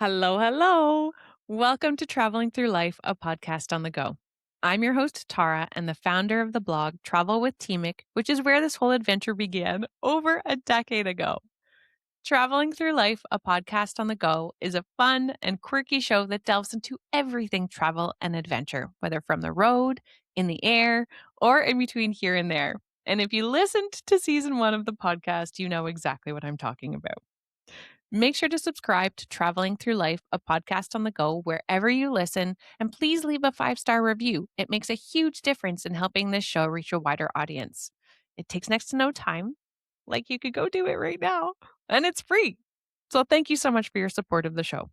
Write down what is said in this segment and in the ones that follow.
Hello, hello. Welcome to Traveling Through Life, a podcast on the go. I'm your host, Tara, and the founder of the blog Travel with Teamic, which is where this whole adventure began over a decade ago. Traveling Through Life, a podcast on the go, is a fun and quirky show that delves into everything travel and adventure, whether from the road, in the air, or in between here and there. And if you listened to season 1 of the podcast, you know exactly what I'm talking about. Make sure to subscribe to Traveling Through Life, a podcast on the go, wherever you listen, and please leave a 5-star review. It makes a huge difference in helping this show reach a wider audience. It takes next to no time, like you could go do it right now, and it's free. So thank you so much for your support of the show.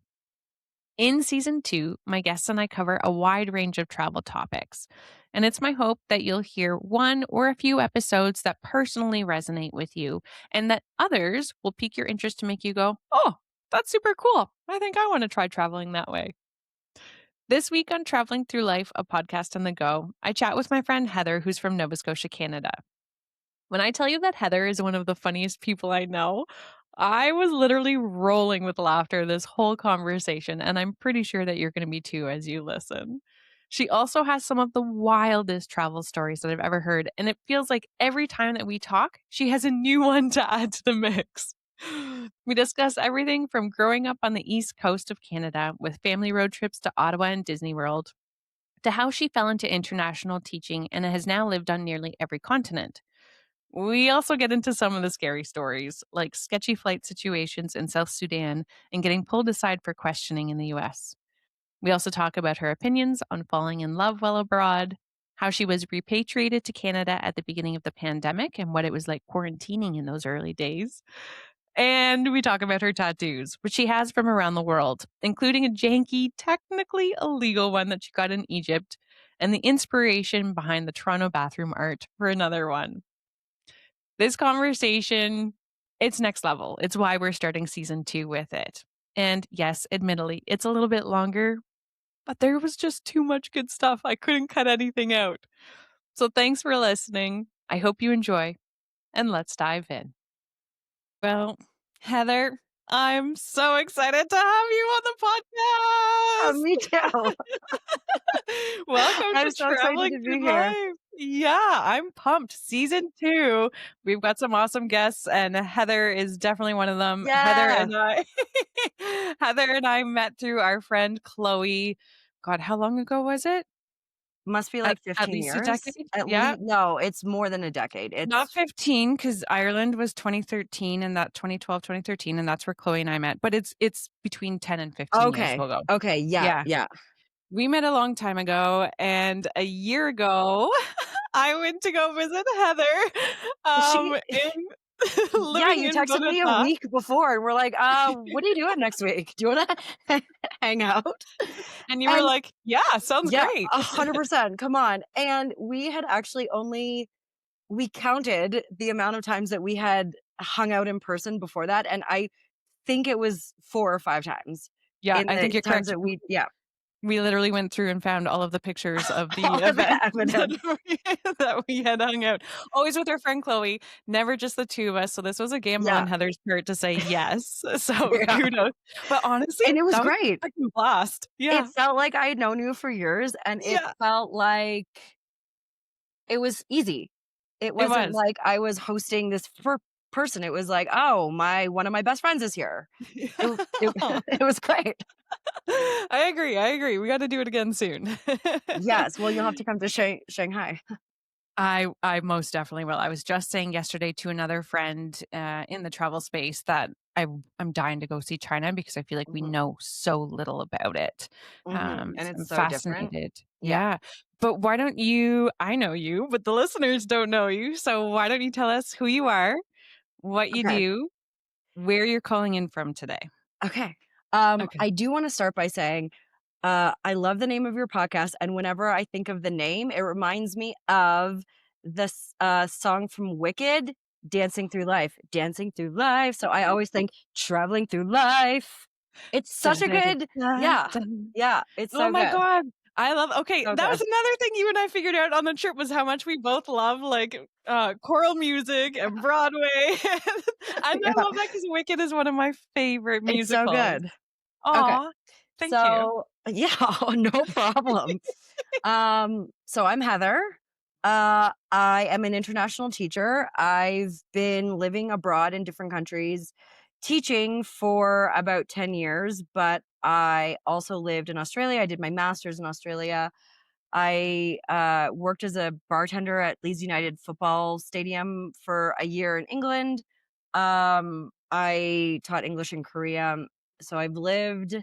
In season 2, my guests and I cover a wide range of travel topics, and it's my hope that you'll hear one or a few episodes that personally resonate with you, and that others will pique your interest to make you go, oh, that's super cool. I think I want to try traveling that way. This week on Traveling Through Life, a podcast on the go, I chat with my friend Heather, who's from Nova Scotia, Canada. When I tell you that Heather is one of the funniest people I know, I was literally rolling with laughter this whole conversation, and I'm pretty sure that you're going to be too as you listen. She also has some of the wildest travel stories that I've ever heard, and it feels like every time that we talk, she has a new one to add to the mix. We discuss everything from growing up on the east coast of Canada with family road trips to Ottawa and DisneyWorld, to how she fell into international teaching and has now lived on nearly every continent. We also get into some of the scary stories, like sketchy flight situations in South Sudan and getting pulled aside for questioning in the US. We also talk about her opinions on falling in love while abroad, how she was repatriated to Canada at the beginning of the pandemic and what it was like quarantining in those early days. And we talk about her tattoos, which she has from around the world, including a janky, technically illegal one that she got in Egypt, and the inspiration behind the Toronto bathroom art for another one. This conversation, it's next level. It's why we're starting season 2 with it. And yes, admittedly, it's a little bit longer, but there was just too much good stuff. I couldn't cut anything out. So thanks for listening. I hope you enjoy, and let's dive in. Well, Heather, I'm so excited to have you on the Oh, podcast. me too. Welcome I'm to so excited Traveling to be Through here. Life. Yeah, I'm pumped. Season 2, we've got some awesome guests, and Heather is definitely one of them. Yeah. Heather and I met through our friend Chloe. God, how long ago was it? Must be At, like at 15 least a years. decade. At Yeah, least no, it's more than a decade. not It's 15 because Ireland was 2013 and that 2012, 2013, and that's where Chloe and I met. But it's between 10 and 15 years. okay. We'll go. Okay, yeah, Yeah. yeah. We met a long time ago, and a year ago, I went to go visit She Heather in yeah, living you in texted me a Bogota. week before and we're like, what are you doing next week? Do you wanna hang out?" And you were And like, "Yeah, sounds yeah, great." 100%. Come on. And we had actually we counted the amount of times that we had hung out in person before that, and I think it was 4 or 5 times Yeah, in I think the you're times correct. that We literally went through and found all of the pictures of the all of the event evidence. that we had hung out. Always with our friend Chloe, never just the 2 of us, so this was a gamble on Yeah, Heather's part to say yes. So yeah, kudos. But honestly, and it was that was great. a freaking blast. It Yeah. felt like I had known you for years, and it Yeah, felt like it was easy. It it wasn't was. like I was hosting this person. It was like, "Oh, my one of my best friends is here." It it was great. I agree, I agree. We gotta do it again soon. Yes, well, you'll have to come to Shanghai. I most definitely will. I was just saying yesterday to another friend, in the travel space that I'm dying to go see China because I feel like we Mhm, know so little about it. mhm, and So it's I'm so different. fascinated. Yeah, Yeah. But why don't you I know you, but the listeners don't know you. So why don't you tell us who you are, what you okay. do, where you're calling in from today? Okay. Okay. I do wanna start by saying, I love the name of your podcast, and whenever I think of the name, it reminds me of this, song from Wicked, "Dancing Through Life." Dancing through life, so I always think, "Traveling through life." It's such Dun, a dun, dun, good dun, yeah, dun. yeah, it's Oh so my good, god. I love okay, so that was good. another thing you and I figured out on the trip was how much we both love, like, choral music and Broadway. And I Yeah, love that because Wicked is one of my favorite it's so musicals. good. Okay. Aw, thank you. So yeah, no problem. So I'm Heather. I am an international teacher. I've been living abroad in different countries, teaching for about 10 years, but I also lived in Australia. I did my master's in Australia. I worked as a bartender at Leeds United Football Stadium for a year in England. I taught English in Korea. So I've lived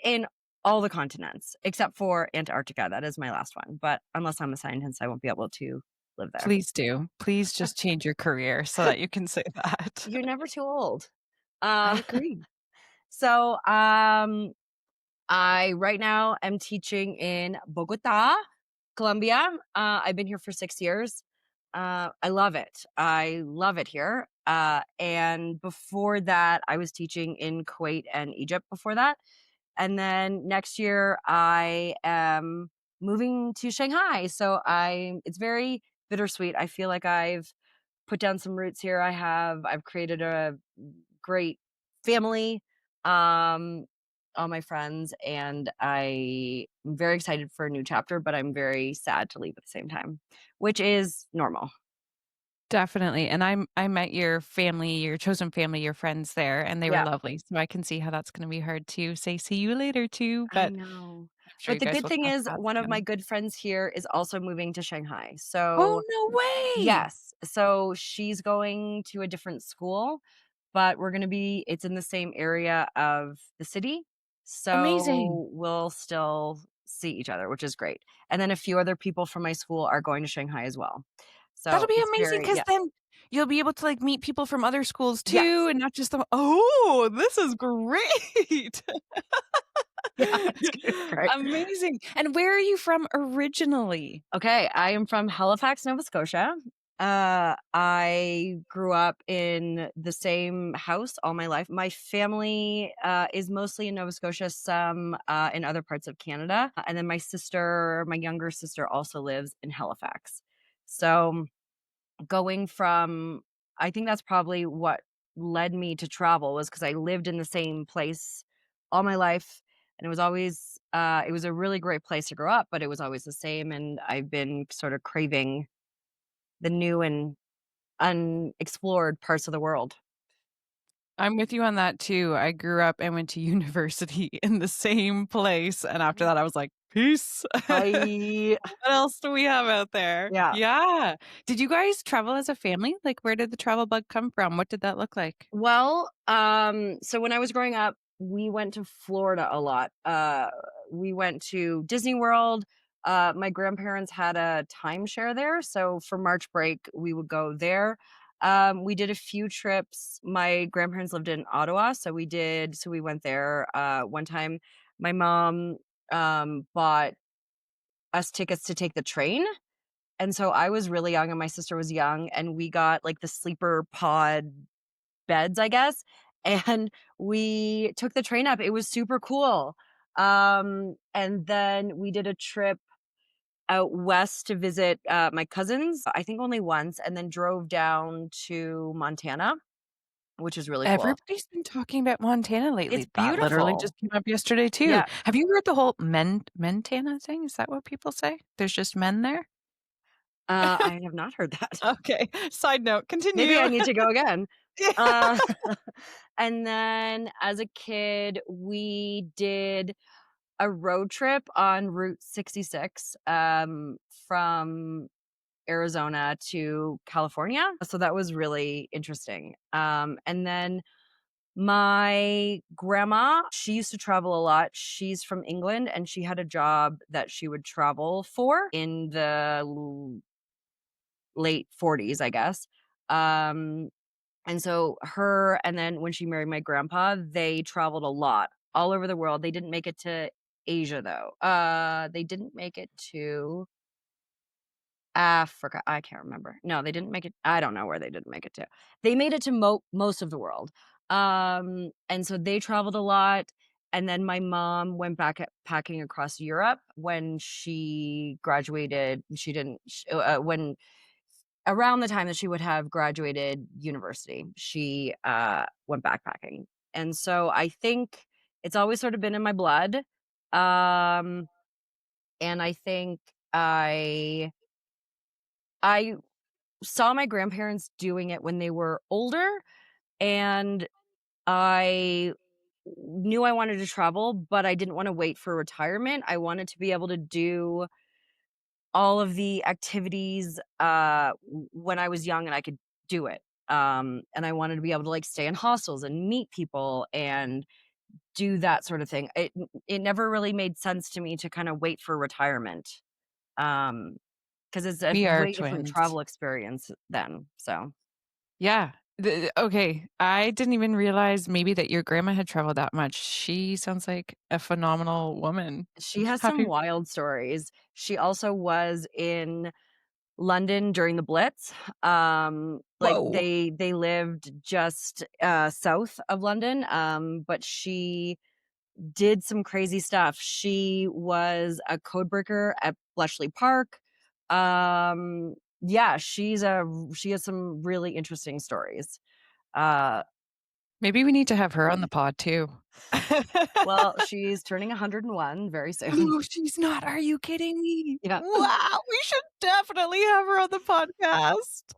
in all the continents except for Antarctica. That is my last one. But unless I'm a scientist, I won't be able to live there. Please do. Please just change your career so that you can say that. You're never too old. I Um, agree. so I right now am teaching in Bogota, Colombia. I've been here for 6 years. I love it. I love it here. And before that, I was teaching in Kuwait and Egypt before that. And then next year I am moving to Shanghai. So it's very bittersweet. I feel like I've put down some roots here. I've created a great family, um, all my friends, and I'm very excited for a new chapter, but I'm very sad to leave at the same time, which is normal. Definitely, and I met your family, your chosen family, your friends there, and they were Yeah, lovely, so I can see how that's gonna be hard to say see you later to, I but know. I'm sure But you the guys good will thing cross is paths one of my again. good friends here is also moving to Shanghai. Oh, So no way! yes. So she's going to a different school, but it's in the same area of the city. Amazing. So we'll still see each other, which is great. And then a few other people from my school are going to Shanghai as well. That'll So be it's amazing very, because yes. then you'll be able to, like, meet people from other schools too Yes. and not just the Oh, this is great. Yeah, it's gonna be great. Amazing, and where are you from originally? Okay, I am from Halifax, Nova Scotia. I grew up in the same house all my life. My family is mostly in Nova Scotia, some in other parts of Canada. And then my younger sister, also lives in Halifax. So going from, I think that's probably what led me to travel was because I lived in the same place all my life. And it was a really great place to grow up, but it was always the same. And I've been sort of craving the new and unexplored parts of the world. I'm with you on that too. I grew up and went to university in the same place, and after that, I was like, "Peace." I What else do we have out there? Yeah. Yeah. Did you guys travel as a family? Like, where did the travel bug come from? What did that look like? Well, so when I was growing up, we went to Florida a lot. We went to Disney World. My grandparents had a timeshare there, so for March break, we would go there. We did a few trips. My grandparents lived in Ottawa, so we went there. One time, my mom bought us tickets to take the train. And so I was really young and my sister was young, and we got like the sleeper pod beds, I guess. And we took the train up. It was super cool. And then we did a trip out west to visit my cousins, I think only once, and then drove down to Montana, which is really cool. Everybody's been talking about Montana It's lately. That literally beautiful. just came up yesterday too. Yeah. Have you heard the whole Mentana thing? Is that what people say? There's just men there? I have not heard that. Okay. Side note, Maybe continue. I need to go again. Yeah. Uh, and then as a kid, we did a road trip on Route 66 from Arizona to California. So that was really interesting. And then my grandma, she used to travel a lot. She's from England and she had a job that she would travel for in the late 40s, I guess. Um, and so and then when she married my grandpa, they traveled a lot all over the world. They didn't make it to Asia though. They didn't make it to Africa. I can't remember. No, they didn't make it. I don't know where they didn't make it to. They made it to most of the world. And so they traveled a lot. And then my mom went packing across Europe when she graduated. She didn't, when around the time that she would have graduated university, she went backpacking. And so I think It's always sort of been in my blood. Um, and I think I saw my grandparents doing it when they were older, and I knew I wanted to travel, but I didn't wanna wait for retirement. I wanted to be able to do all of the activities, when I was young and I could do it. And I wanted to be able to, like, stay in hostels and meet people and do that sort of thing. It never really made sense to me to kinda wait for retirement, um, because it's a We are way different twins. travel experience then, so Yeah. Okay, I didn't even realize maybe that your grandma had traveled that much. She sounds like a phenomenal woman. she has Have some you wild stories. She also was in London during the Blitz. Like, Whoa. they lived just, south of London, but she did some crazy stuff. She was a code breaker at Bletchley Park. Yeah, she has some really interesting stories. Uh, Maybe we need to have her on the pod too. well, she's turning 101 very soon. No, she's not. Are you kidding me? Yeah. Wow, we should definitely have her on the podcast.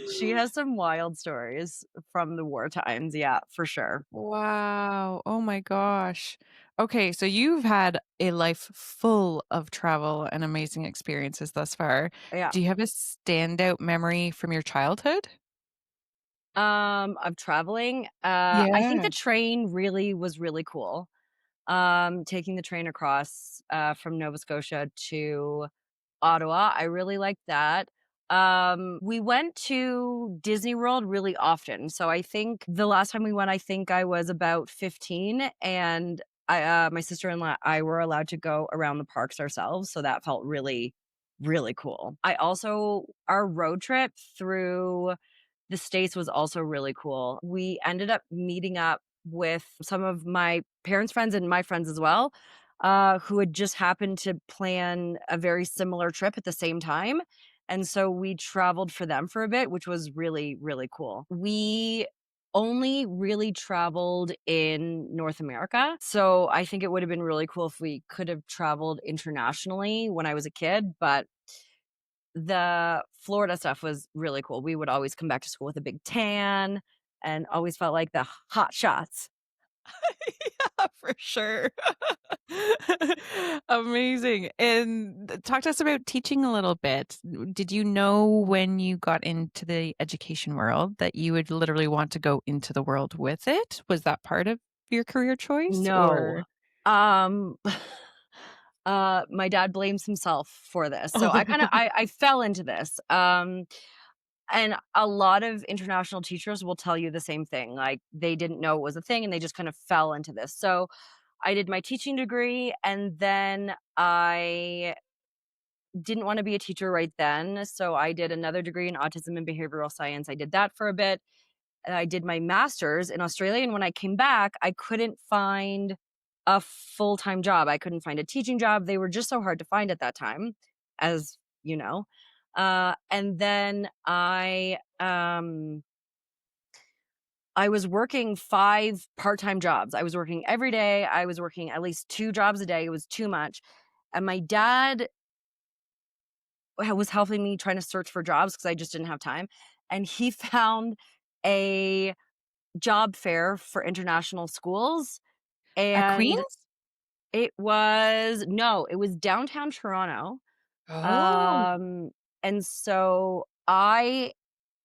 She has some wild stories from the war times, yeah, for sure. Wow. Oh my gosh. Okay, so you've had a life full of travel and amazing experiences thus far. Yeah. Do you have a standout memory from your childhood? Of traveling, I think Yeah. the train really was really cool. Taking the train across, from Nova Scotia to Ottawa, I really liked that. We went to Disney World really often, so I think the last time we went, I think I was about 15, and my sister-in-law, I were allowed to go around the parks ourselves, so that felt really, really cool. I also our road trip through the States was also really cool. We ended up meeting up with some of my parents' friends and my friends as well, who had just happened to plan a very similar trip at the same time. And so we traveled for them for a bit, which was really, really cool. We only really traveled in North America. So I think it would have been really cool if we could have traveled internationally when I was a kid, but the Florida stuff was really cool. We would always come back to school with a big tan and always felt like the hot shots. Yeah, for sure. Amazing. And talk to us about teaching a little bit. Did you know when you got into the education world that you would literally want to go into the world with it? Was that part of your career choice No. or Um, my dad blames himself for this. So I kinda Oh, I fell into this. And a lot of international teachers will tell you the same thing. Like, they didn't know it was a thing and they just kind of fell into this. So I did my teaching degree, and then I didn't wanna be a teacher right then, so I did another degree in autism and behavioral science. I did that for a bit, and I did my master's in Australia, and when I came back, I couldn't find a full-time job. I couldn't find a teaching job. They were just so hard to find at that time, as you know. And then I was working 5 part-time jobs. I was working every day. I was working at least 2 jobs a day. It was too much. And my dad was helping me trying to search for jobs because I just didn't have time, and he found a job fair for international schools, at and Queens? it was downtown Toronto, Oh, um, and so I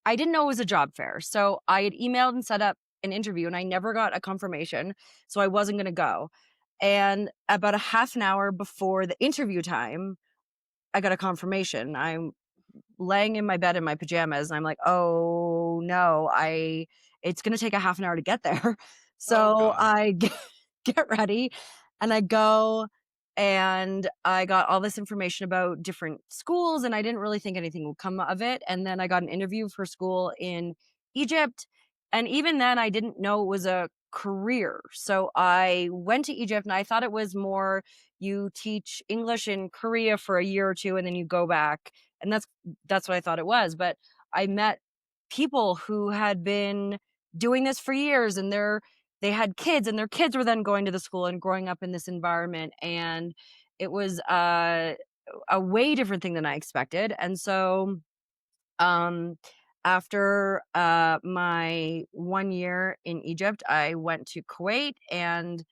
didn't know it was a job fair, so I had emailed and set up an interview, and I never got a confirmation, so I wasn't gonna go, and about a half an hour before the interview time, I got a confirmation. I'm laying in my bed in my pajamas, and I'm like, "Oh, no, I it's gonna take a half an hour to get there." oh So god. I get ready, and I go, and I got all this information about different schools, and I didn't really think anything would come of it, and then I got an interview for school in Egypt, and even then, I didn't know it was a career. So I went to Egypt, and I thought it was more you teach English in Korea for a year or 2, and then you go back, and that's what I thought it was, but I met people who had been doing this for years, and they're they had kids, and their kids were then going to the school and growing up in this environment, and it was a way different thing than I expected. And so um after my 1 year in Egypt, I went to Kuwait, and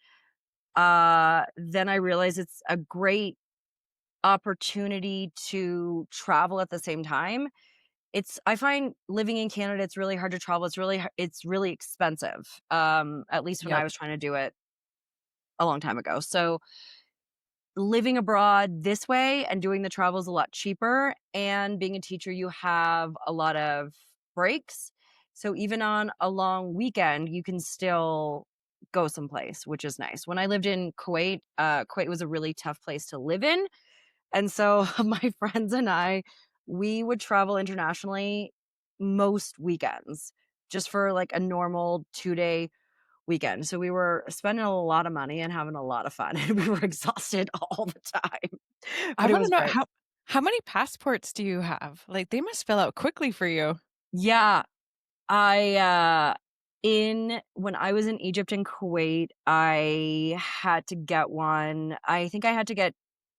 then I realized it's a great opportunity to travel at the same time. I find living in Canada, it's really hard to travel. It's really expensive. At least when I Yep. was trying to do it a long time ago. So living abroad this way and doing the travel is a lot cheaper. And being a teacher, you have a lot of breaks. So even on a long weekend, you can still go someplace, which is nice. When I lived in Kuwait, Kuwait was a really tough place to live in. And so my friends and I, we would travel internationally most weekends just for like a normal 2-day weekend. So we were spending a lot of money and having a lot of fun, and we were exhausted all the time, I but it want to was know great. how many passports do you have? Like they must fill out quickly for you. Yeah, I in when I was in Egypt and Kuwait, I had to get one. I think I had to get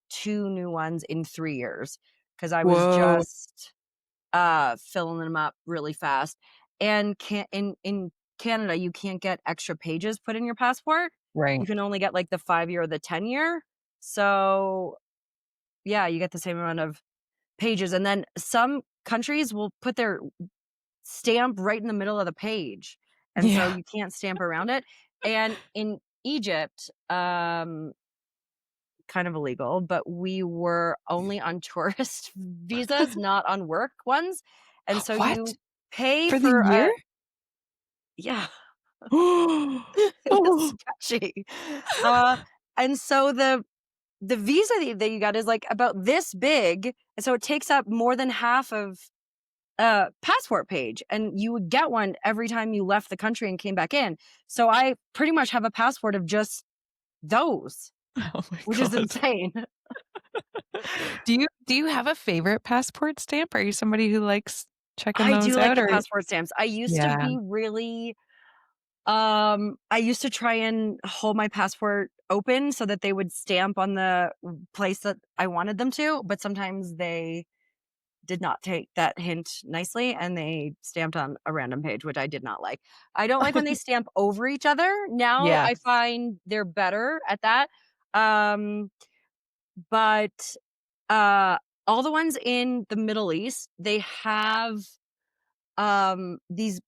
2 new ones in 3 years because I was Whoa. just filling them up really fast. And in Canada, you can't get extra pages put in your passport. You Right. can only get like the 5-year or the 10-year. So yeah, you get the same amount of pages. And then some countries will put their stamp right in the middle of the page. And so Yeah. you can't stamp around it. And in Egypt, kind of illegal, but we were only on tourist visas, not on work ones. And so What? you pay For the for year? a yeah, it was Oh. sketchy. Uh, and so the visa that you got is like about this big, and so it takes up more than half of passport page, and you would get one every time you left the country and came back in. So I pretty much have a passport of just those, Oh my which is god. insane. Do you have a favorite passport stamp? Are you somebody who likes checking I do those like out the or passport stamps. I used to yeah. be really I used to try and hold my passport open so that they would stamp on the place that I wanted them to, but sometimes they did not take that hint nicely and they stamped on a random page, which I did not like. I don't like when they stamp over each other. Now Yeah. I find they're better at that. Um, but uh all the ones in the Middle East, they have these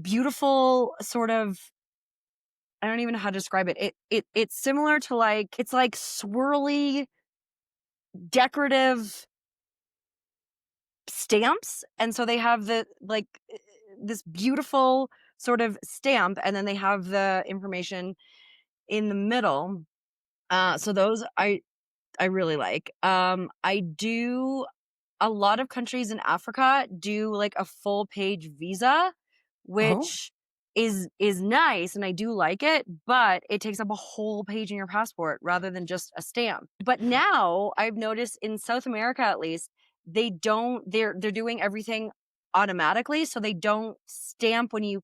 beautiful sort of, I don't even know how to describe it. It's similar to it's like swirly decorative stamps, and so they have this beautiful sort of stamp, and then they have the information in the middle. So those I really like. I do a lot of countries in Africa do like a full page visa, Oh. which is nice and I do like it, but it takes up a whole page in your passport rather than just a stamp. But now I've noticed in South America at least, they're doing everything automatically, so they don't stamp when you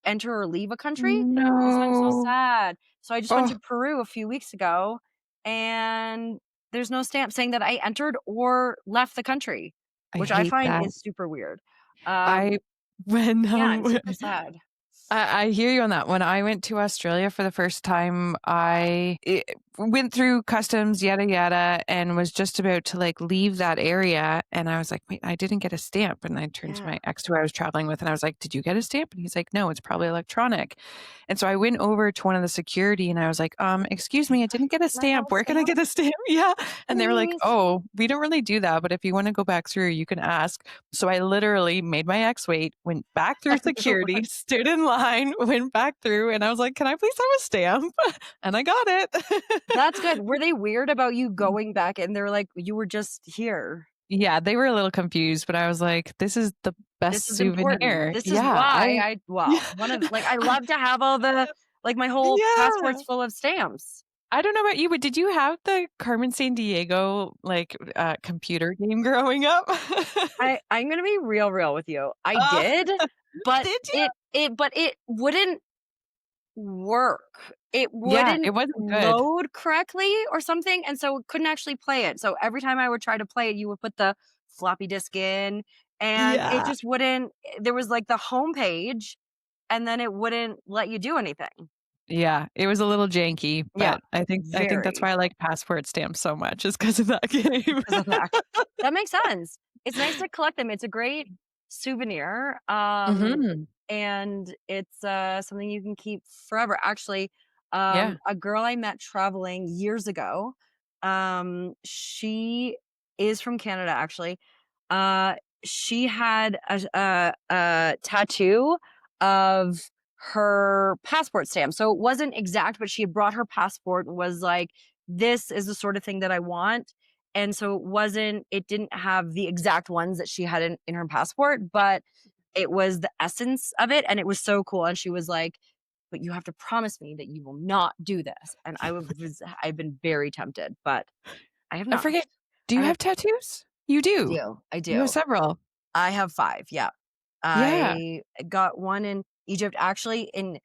enter or leave a country. And so I'm so No. sad. So I just went Oh, to Peru a few weeks ago, and there's no stamp saying that I entered or left the country, I which I hate find that. is super weird. I when, Yeah, I'm super sad. I hear you on that. When I went to Australia for the first time, went through customs, yada yada, and was just about to like leave that area. And I was like, wait, I didn't get a stamp. And I turned to Yeah. my ex who I was traveling with, and I was like, did you get a stamp? And he's like, no, it's probably electronic. And so I went over to one of the security, and I was like, excuse me, I didn't get a Can I have stamp. a Where can I stamp, get a stamp? Yeah. And they were like, please? oh, we don't really do that, but if you want to go back through, you can ask. So I literally made my ex wait, went back through security, stood in line, went back through, and I was like, can I please have a stamp? And I got it. That's good. Were they weird about you going back and they're like, you were just here? Yeah, they were a little confused, but I was like, this is the This best is important. souvenir. This is Yeah, why I well, yeah. one of I love to have all the my whole Yeah. passport's full of stamps. I don't know about you, but did you have the Carmen Sandiego computer game growing up? I'm gonna be real with you. I Uh, did, but did you? it wouldn't work. It Yeah, wouldn't it wasn't good. load correctly or something, and so it couldn't actually play it. So every time I would try to play it, you would put the floppy disk in, and it Yeah. just wouldn't there was, like, the homepage, and then it wouldn't let you do anything. Yeah, it was a little janky, Yeah, but I think that's very, why I like passport stamps so much is because of that game. because of that. That makes sense. It's nice to collect them. It's a great souvenir, Mhm. and it's, something you can keep forever. Actually, Yeah. a girl I met traveling years ago, she is from Canada, actually. Uh, she had a tattoo of her passport stamp. So it wasn't exact, but she had brought her passport and was like, "This is the sort of thing that I want." And so it didn't have the exact ones that she had in her passport, but it was the essence of it, and it was so cool, and she was like, "But you have to promise me that you will not do this." And I've been very tempted, but I have I not. forget, do you I have tattoos? You do. I You have do. several. I have 5, yeah. Yeah. I got one in Egypt. Actually, in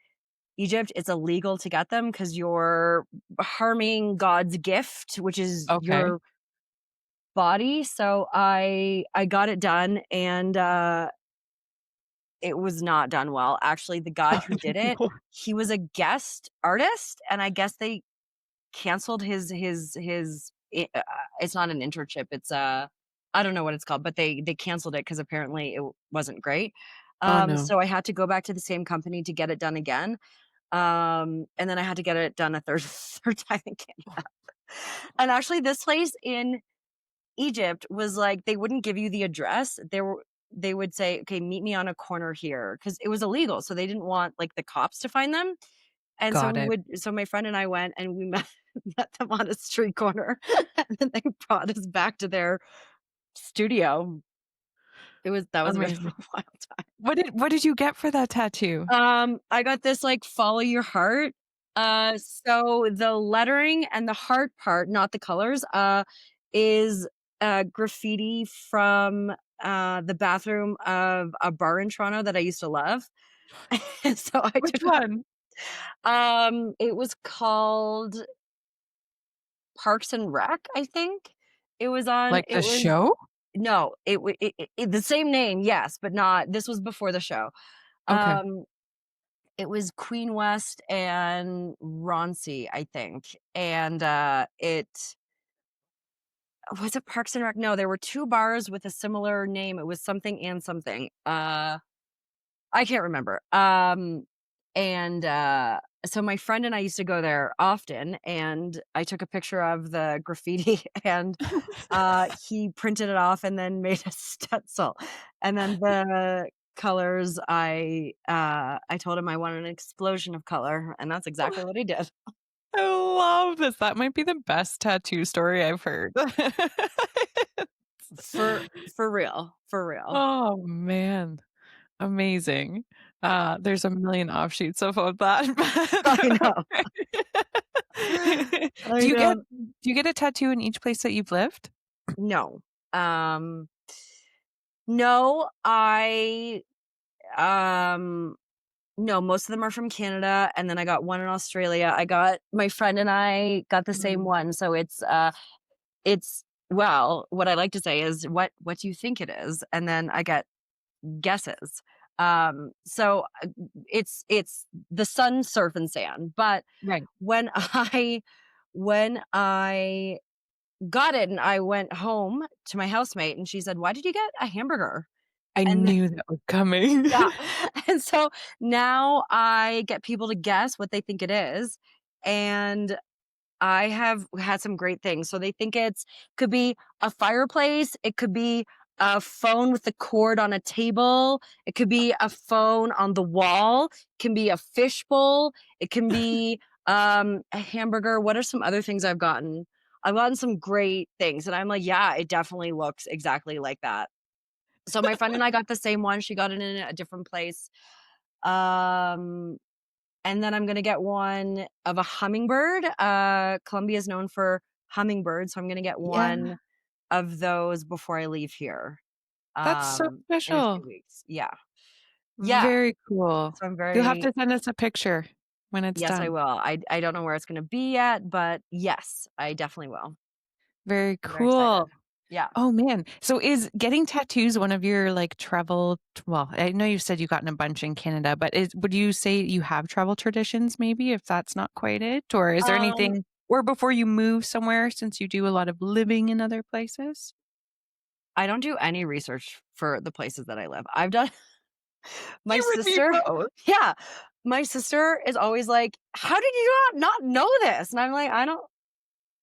Egypt, it's illegal to get them because 'cause you're harming God's gift, which is Okay. your body. So I got it done, and, it was not done well. Actually, the guy who did it, he was a guest artist, and I guess they canceled it's not an internship, it's I don't know what it's called, but they canceled it because apparently it wasn't great. Oh, no. So I had to go back to the same company to get it done again, and then I had to get it done a third third time in Canada. And actually, this place in Egypt was like, they wouldn't give you the address. They would say, "Okay, meet me on a corner here," because it was illegal, so they didn't want, like, the cops to find them, and Got it. so my friend and I went, and we met them on a street corner, and then they brought us back to their studio. That was a bit of a Amazing. wild time. What did you get for that tattoo? I got this, like, follow your heart. So the lettering and the heart part, not the colors, is, graffiti from, the bathroom of a bar in Toronto that I used to love. And so I Which took one? it was called Parks and Rec, I think. Like It the was show? no, the same name, yes, but not this was before the show. Okay. Um, it was Queen West and Roncy, I think, and, it was it Parks and Rec? No, there were 2 bars with a similar name, it was something and something, I can't remember, and, so my friend and I used to go there often, and I took a picture of the graffiti and he printed it off and then made a stencil. And then the colors, I told him I wanted an explosion of color, and that's exactly what he did. I love this. That might be the best tattoo story I've heard. For real, for real. Oh, man. Amazing. There's a million offshoots of that. I know. Do I you get know. do you get a tattoo in each place that you've lived? No. Um, no, um no, most of them are from Canada, and then I got one in Australia. I got my friend and I got the same Mm. one, so it's well, what I like to say is, "What do you think it is?" And then I get guesses. So, it's the sun, surf, and sand, but Right. when when I got it and I went home to my housemate and she said, "Why did you get a hamburger?" I And knew that was coming. yeah, and so now I get people to guess what they think it is, and I have had some great things. So they think it's could be a fireplace, it could be a phone with the cord on a table, it could be a phone on the wall, it can be a fishbowl, it can be a hamburger. What are some other things I've gotten? I've gotten some great things and I'm like, yeah, it definitely looks exactly like that. So my friend and I got the same one. She got it in a different place. Um and then I'm gonna get one of a hummingbird. Colombia is known for hummingbirds, so I'm gonna get Yeah, one of those before I leave here, that's so in a special. few weeks. Yeah. Yeah. Very cool. So I'm You'll have very to send us a picture. when it's Yes, I done. will. I don't know where it's gonna be yet, but yes, I definitely will. Very I'm very excited. cool. Yeah. Oh, man. So is getting tattoos one of your, like, travel well, I know you said you've gotten a bunch in Canada, but would you say you have travel traditions maybe if that's not quite it? Or is there Um, anything or before you move somewhere since you do a lot of living in other places? I don't do any research for the places that I live. I've done my You and me sister both. yeah, my sister is always like, "How did you not know this?" And I'm like, "I don't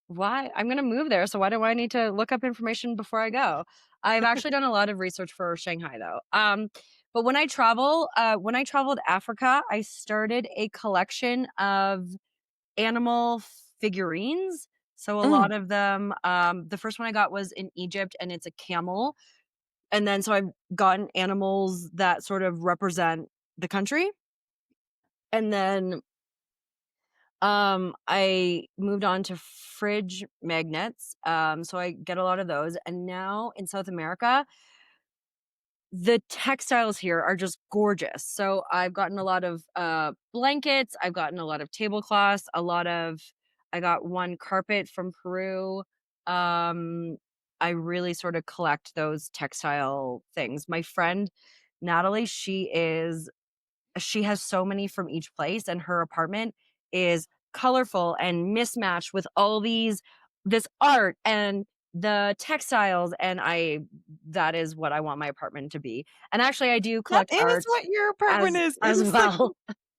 why? I'm gonna move there, so why do I need to look up information before I go?" I've actually done a lot of research for Shanghai, though. But when I traveled Africa, I started a collection of animal figurines. So a Mm. lot of them, the first one I got was in Egypt, and it's a camel. And then so I've gotten animals that sort of represent the country. And then I moved on to fridge magnets. So I get a lot of those. And now in South America, the textiles here are just gorgeous. So I've gotten a lot of blankets, I've gotten a lot of tablecloths, I got one carpet from Peru. Um I really sort of collect those textile things. My friend Natalie, she has so many from each place, and her apartment is colorful and mismatched with all this art and the textiles, and I that is what I want my apartment to be. And actually I do That collect is art what your apartment is. It as is like well.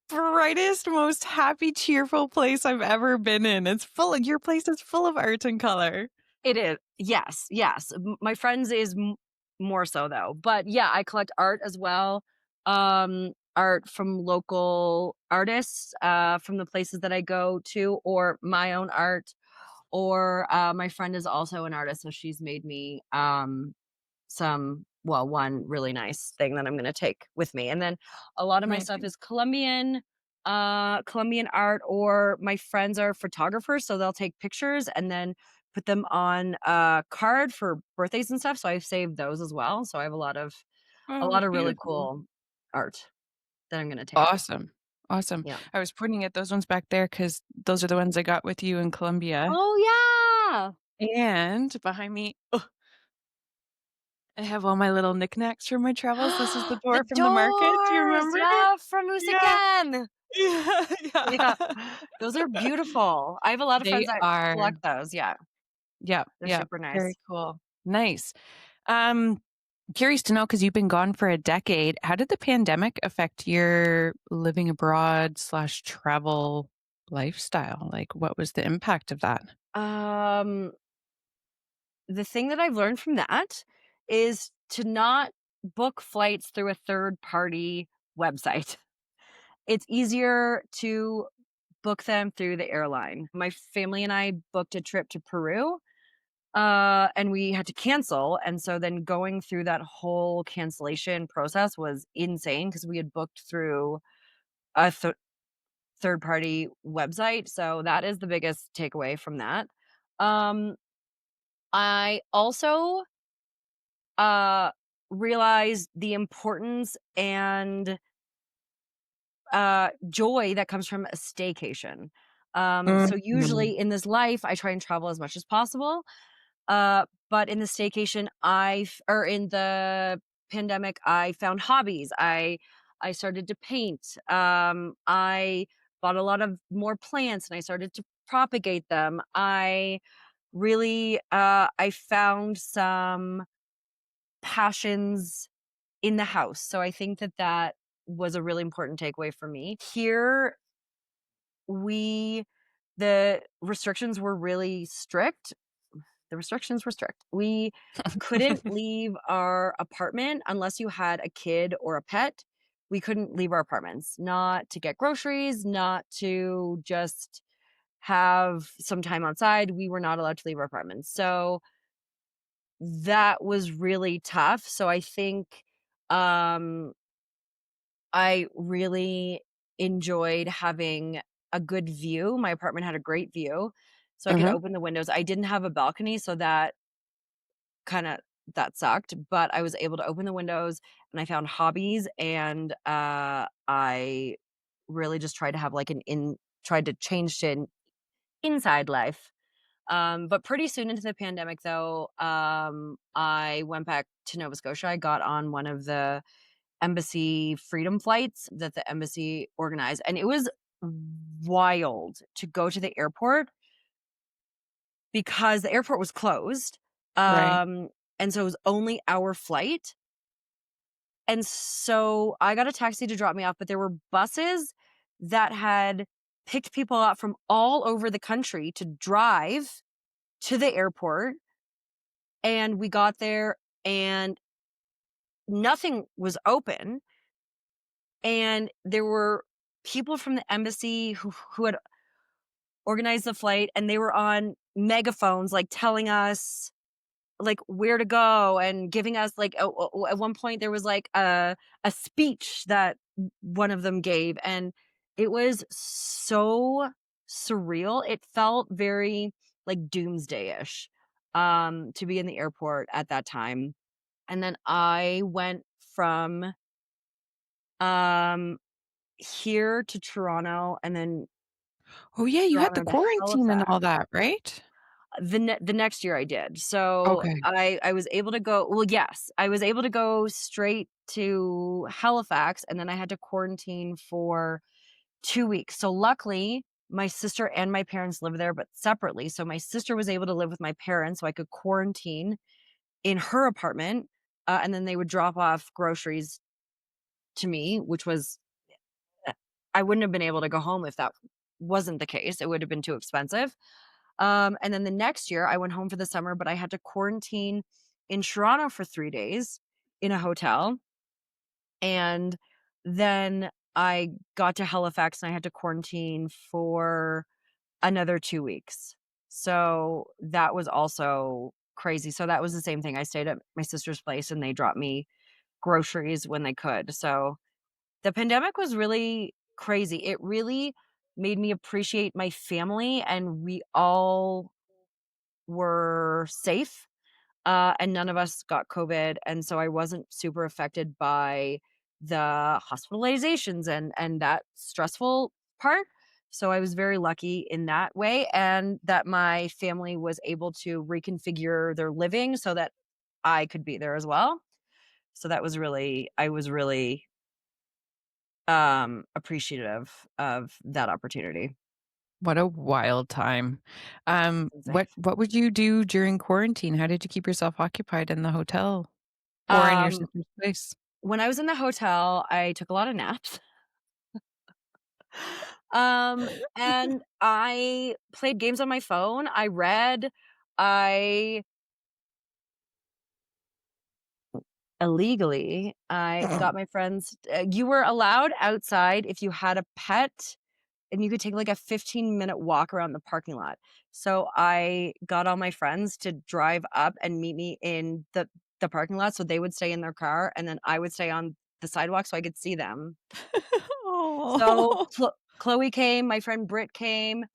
brightest, most happy, cheerful place I've ever been in. It's full of your place is full of art and color. It is. Yes, yes. My friends is more so though. But yeah, I collect art as well. Art from local artists, from the places that I go to, or my own art. Or my friend is also an artist, so she's made me one really nice thing that I'm gonna take with me. And then a lot of my stuff Amazing. is Colombian art, or my friends are photographers, so they'll take pictures and then put them on a card for birthdays and stuff. So I've saved those as well. So I have a Oh, lot of really beautiful. cool art that I'm gonna take. Awesome. Awesome. Yeah. I was pointing at those ones back there because those are the ones I got with you in Colombia. Oh yeah. And behind me, oh, I have all my little knickknacks from my travels. This is the The door from the market. Do you doors. remember it? Yeah, from Moose Yeah. again. Yeah. Yeah. Yeah. Those are beautiful. I have a lot of friends They that are. collect those, yeah. Yeah. They're Yeah. super nice. Very cool. Nice. Um, Curious to know because you've been gone for a decade. How did the pandemic affect your living abroad slash travel lifestyle? Like, what was the impact of that? Um, the thing that I've learned from that is to not book flights through a third party website. It's easier to book them through the airline. My family and I booked a trip to Peru, and we had to cancel, and so then going through that whole cancellation process was insane because we had booked through a third party website. So that is the biggest takeaway from that. Um, I also uh, realized the importance and joy that comes from a staycation. So Mhm. usually in this life, I try and travel as much as possible. But in the staycation, or in the pandemic, I found hobbies. I started to paint. I bought a lot of more plants, and I started to propagate them. I found some passions in the house. So I think that that was a really important takeaway for me. Here, we the restrictions were really strict. The restrictions were strict. We couldn't leave our apartment unless you had a kid or a pet. We couldn't leave our apartments, not to get groceries, not to just have some time outside. We were not allowed to leave our apartments. So that was really tough. So I think um I really enjoyed having a good view. My apartment had a great view, so I could Mhm. open the windows. I didn't have a balcony, so that kinda that sucked, but I was able to open the windows, and I found hobbies, and I really just tried to have like tried to change to an inside life. But pretty soon into the pandemic, though, I went back to Nova Scotia. I got on one of the embassy freedom flights that the embassy organized, and it was wild to go to the airport because the airport was closed. Right. And so it was only our flight. And so I got a taxi to drop me off, but there were buses that had picked people up from all over the country to drive to the airport. And we got there and nothing was open. And there were people from the embassy who had organized the flight, and they were on megaphones, like telling us like where to go and giving us like at one point there was like a speech that one of them gave, and it was so surreal. It felt very like doomsday-ish to be in the airport at that time. And then I went from um here to Toronto, and then Oh, yeah, you had the Toronto to quarantine and Halifax. all that, right? The next year I did. So Okay. I was able to go, well, yes, I was able to go straight to Halifax, and then I had to quarantine for 2 weeks. So luckily, my sister and my parents live there, but separately. So my sister was able to live with my parents so I could quarantine in her apartment, and then they would drop off groceries to me, which was eh, I wouldn't have been able to go home if that wasn't the case. It would have been too expensive. And then the next year, I went home for the summer, but I had to quarantine in Toronto for 3 days in a hotel. And then I got to Halifax and I had to quarantine for another 2 weeks. So that was also crazy. So that was the same thing. I stayed at my sister's place and they dropped me groceries when they could. So the pandemic was really crazy. It really made me appreciate my family, and we all were safe, and none of us got COVID, and so I wasn't super affected by the hospitalizations and that stressful part. So I was very lucky in that way, and that my family was able to reconfigure their living so that I could be there as well. So that was really I was really, appreciative of that opportunity. What a wild time. Insane. What would you do during quarantine? How did you keep yourself occupied in the hotel or in your Um, sister's place? when I was in the hotel, I took a lot of naps. And I played games on my phone, I read, I illegally, I got my friends you were allowed outside if you had a pet, and you could take, like, a 15-minute walk around the parking lot. So I got all my friends to drive up and meet me in the parking lot, so they would stay in their car, and then I would stay on the sidewalk so I could see them. So Oh. Chloe came, my friend Britt came,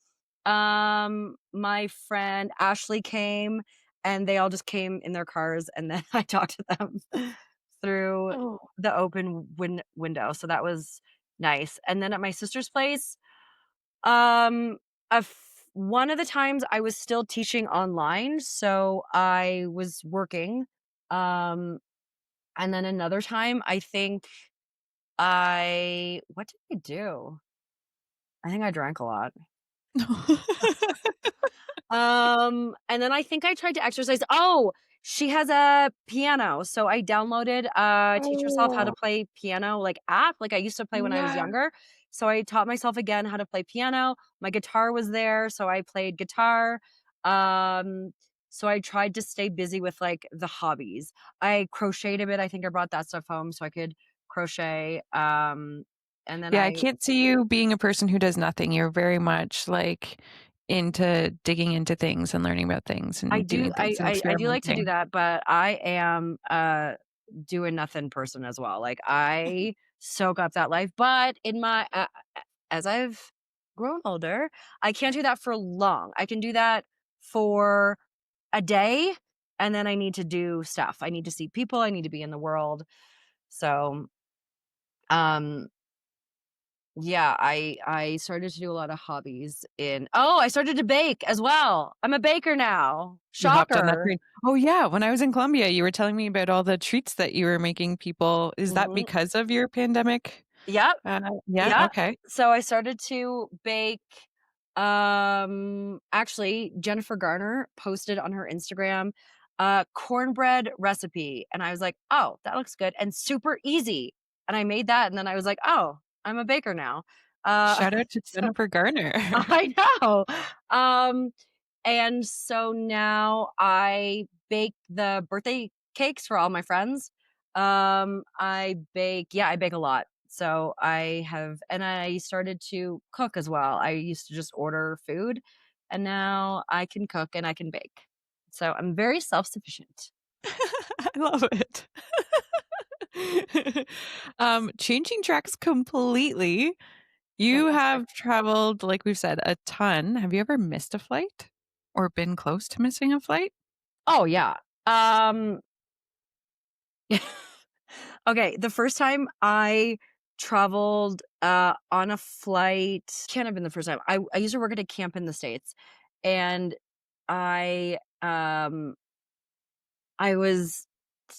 my friend Ashley came, and they all just came in their cars, and then I talked to them through Oh. the open window, so that was nice. And then at my sister's place, um, one of the times I was still teaching online, so I was working, um, and then another time, I think I what did I do? I think I drank a lot. And then I think I tried to exercise. Oh, she has a piano. So I downloaded Teach Yourself How to Oh, Play Piano like app. Like I used to play when I was yeah. younger. So I taught myself again how to play piano. My guitar was there, so I played guitar. Um so I tried to stay busy with like the hobbies. I crocheted a bit. I think I brought that stuff home so I could crochet. And then Yeah, I I can't see you being a person who does nothing. You're very much, like, into digging into things and learning about things I and do doing things and I do like to do experimenting. that, but I am a doing nothing person as well. Like, I soak up that life, but in my as I've grown older, I can't do that for long. I can do that for a day, and then I need to do stuff. I need to see people, I need to be in the world. So, um, Yeah, I started to do a lot of hobbies I started to bake as well. I'm a baker now. You hopped on that Shocker. train. Oh, yeah, when I was in Colombia, you were telling me about all the treats that you were making people. Is that Mhm. because of your pandemic? Yep. Yeah, Yeah. okay. So I started to bake. Actually, Jennifer Garner posted on her Instagram a cornbread recipe, and I was like, "Oh, that looks good and super easy." And I made that, and then I was like, "Oh, I'm a baker now." Shout out to So Jennifer Garner. I know. Um, and so now I bake the birthday cakes for all my friends. I bake a lot. So I started to cook as well. I used to just order food and now I can cook and I can bake. So I'm very self-sufficient. I love it. Changing tracks completely. You Fantastic. have traveled, like we've said, a ton. Have you ever missed a flight or been close to missing a flight? Oh yeah. Um Okay, the first time I traveled, on a flight can't have been the first time. I used to work at a camp in the States, and I, I was t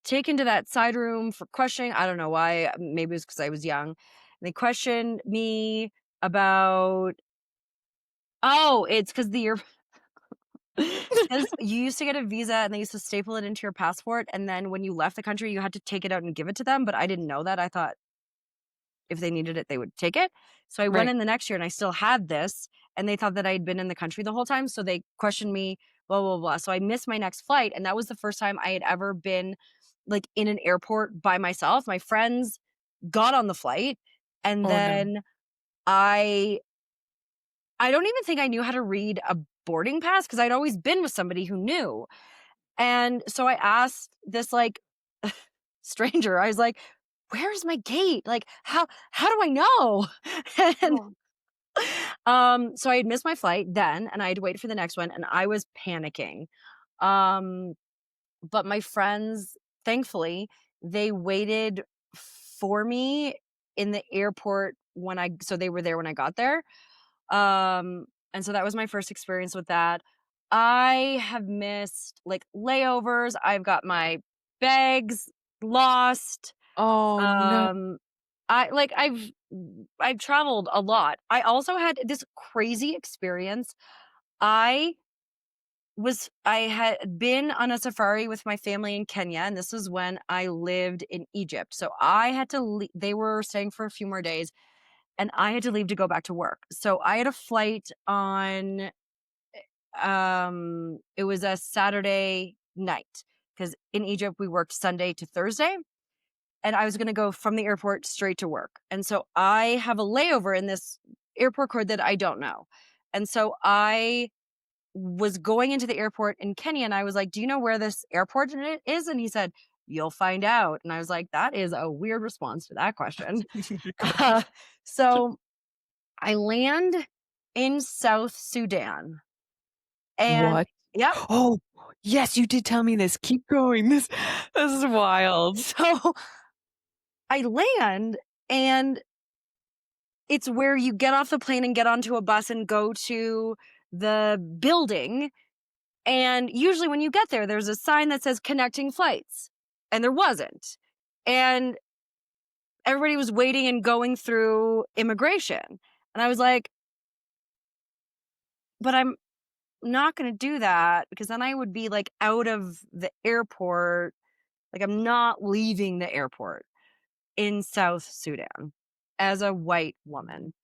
taken to that side room for questioning. I don't know why, maybe it was because I was young. They questioned me about it's because the year. Because you used to get a visa and they used to staple it into your passport, and then when you left the country, you had to take it out and give it to them, but I didn't know that. I thought if they needed it, they would take it. So I went Right. in the next year and I still had this, and they thought that I'd been in the country the whole time. So they questioned me, blah, blah, blah. So I missed my next flight. And that was the first time I had ever been like in an airport by myself. My friends got on the flight. And Oh, no. then I I don't even think I knew how to read a boarding pass because I'd always been with somebody who knew. And so I asked this like stranger, I was like, where's my gate? Like, how do I know? And Oh. so I had missed my flight then, and I had to wait for the next one, and I was panicking. Um, but my friends, thankfully, they waited for me in the airport so they were there when I got there. And so that was my first experience with that. I have missed like layovers. I've got my bags lost. Oh, no. Um, I've traveled a lot. I also had this crazy experience. I I had been on a safari with my family in Kenya, and this was when I lived in Egypt. So I had to they were staying for a few more days, and I had to leave to go back to work. So I had a flight on it was a Saturday night because in Egypt we worked Sunday to Thursday, and I was going to go from the airport straight to work. And so I have a layover in this airport code that I don't know. And so I was going into the airport in Kenya, and I was like, "Do you know where this airport is?" And he said, "You'll find out." And I was like, "That is a weird response to that question." God. So I land in South Sudan, and What? yep. Oh, yes, you did tell me this. Keep going. This is wild. So I land, and it's where you get off the plane and get onto a bus and go to the building. And usually when you get there, there's a sign that says connecting flights. And there wasn't. And everybody was waiting and going through immigration. And I was like, but I'm not going to do that because then I would be like out of the airport. Like I'm not leaving the airport in South Sudan as a white woman.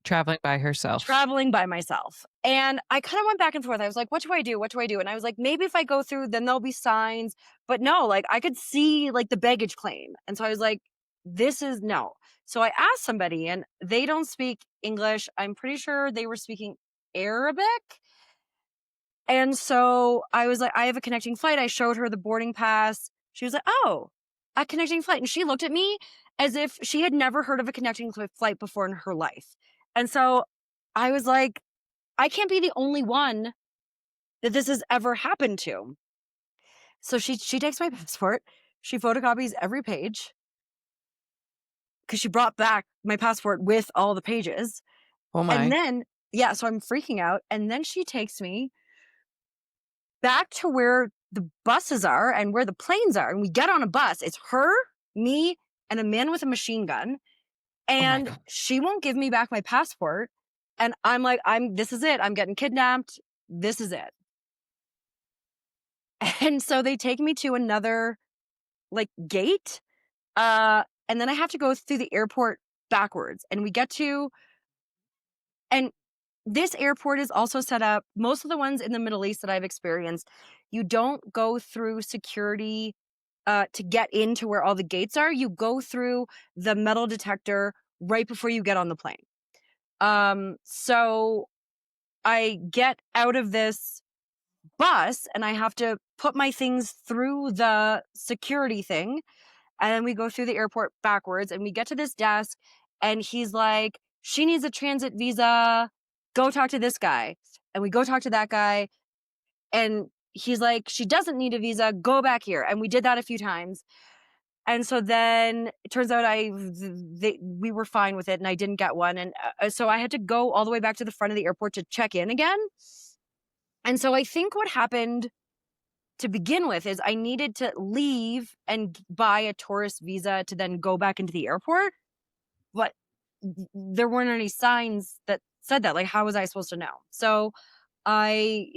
Traveling by herself. Traveling by myself. And I kind of went back and forth. I was like, what do I do? What do I do? And I was like, maybe if I go through, then there'll be signs. But no, like I could see like the baggage claim. And so I was like, this is no. So I asked somebody and they don't speak English. I'm pretty sure they were speaking Arabic. And so I was like, I have a connecting flight. I showed her the boarding pass. She was like, oh, a connecting flight. And she looked at me as if she had never heard of a connecting flight before in her life. And so I was like, I can't be the only one that this has ever happened to. So she takes my passport. She photocopies every page because she brought back my passport with all the pages. Oh And my. then, yeah, so I'm freaking out. And then she takes me back to where the buses are and where the planes are. And we get on a bus. It's her, me, and a man with a machine gun. Oh my And God. she won't give me back my passport. And I'm like, this is it. I'm getting kidnapped. This is it. And so they take me to another like gate. And then I have to go through the airport backwards. And we get to, and this airport is also set up, most of the ones in the Middle East that I've experienced, you don't go through security to get into where all the gates are. You go through the metal detector right before you get on the plane. So I get out of this bus and I have to put my things through the security thing. And then we go through the airport backwards and we get to this desk and he's like, she needs a transit visa. Go talk to this guy. And we go talk to that guy. And he's like, she doesn't need a visa. Go back here. And we did that a few times. And so then it turns out we were fine with it and I didn't get one. And so I had to go all the way back to the front of the airport to check in again. And so I think what happened to begin with is I needed to leave and buy a tourist visa to then go back into the airport. But there weren't any signs that said that. Like, how was I supposed to know? So I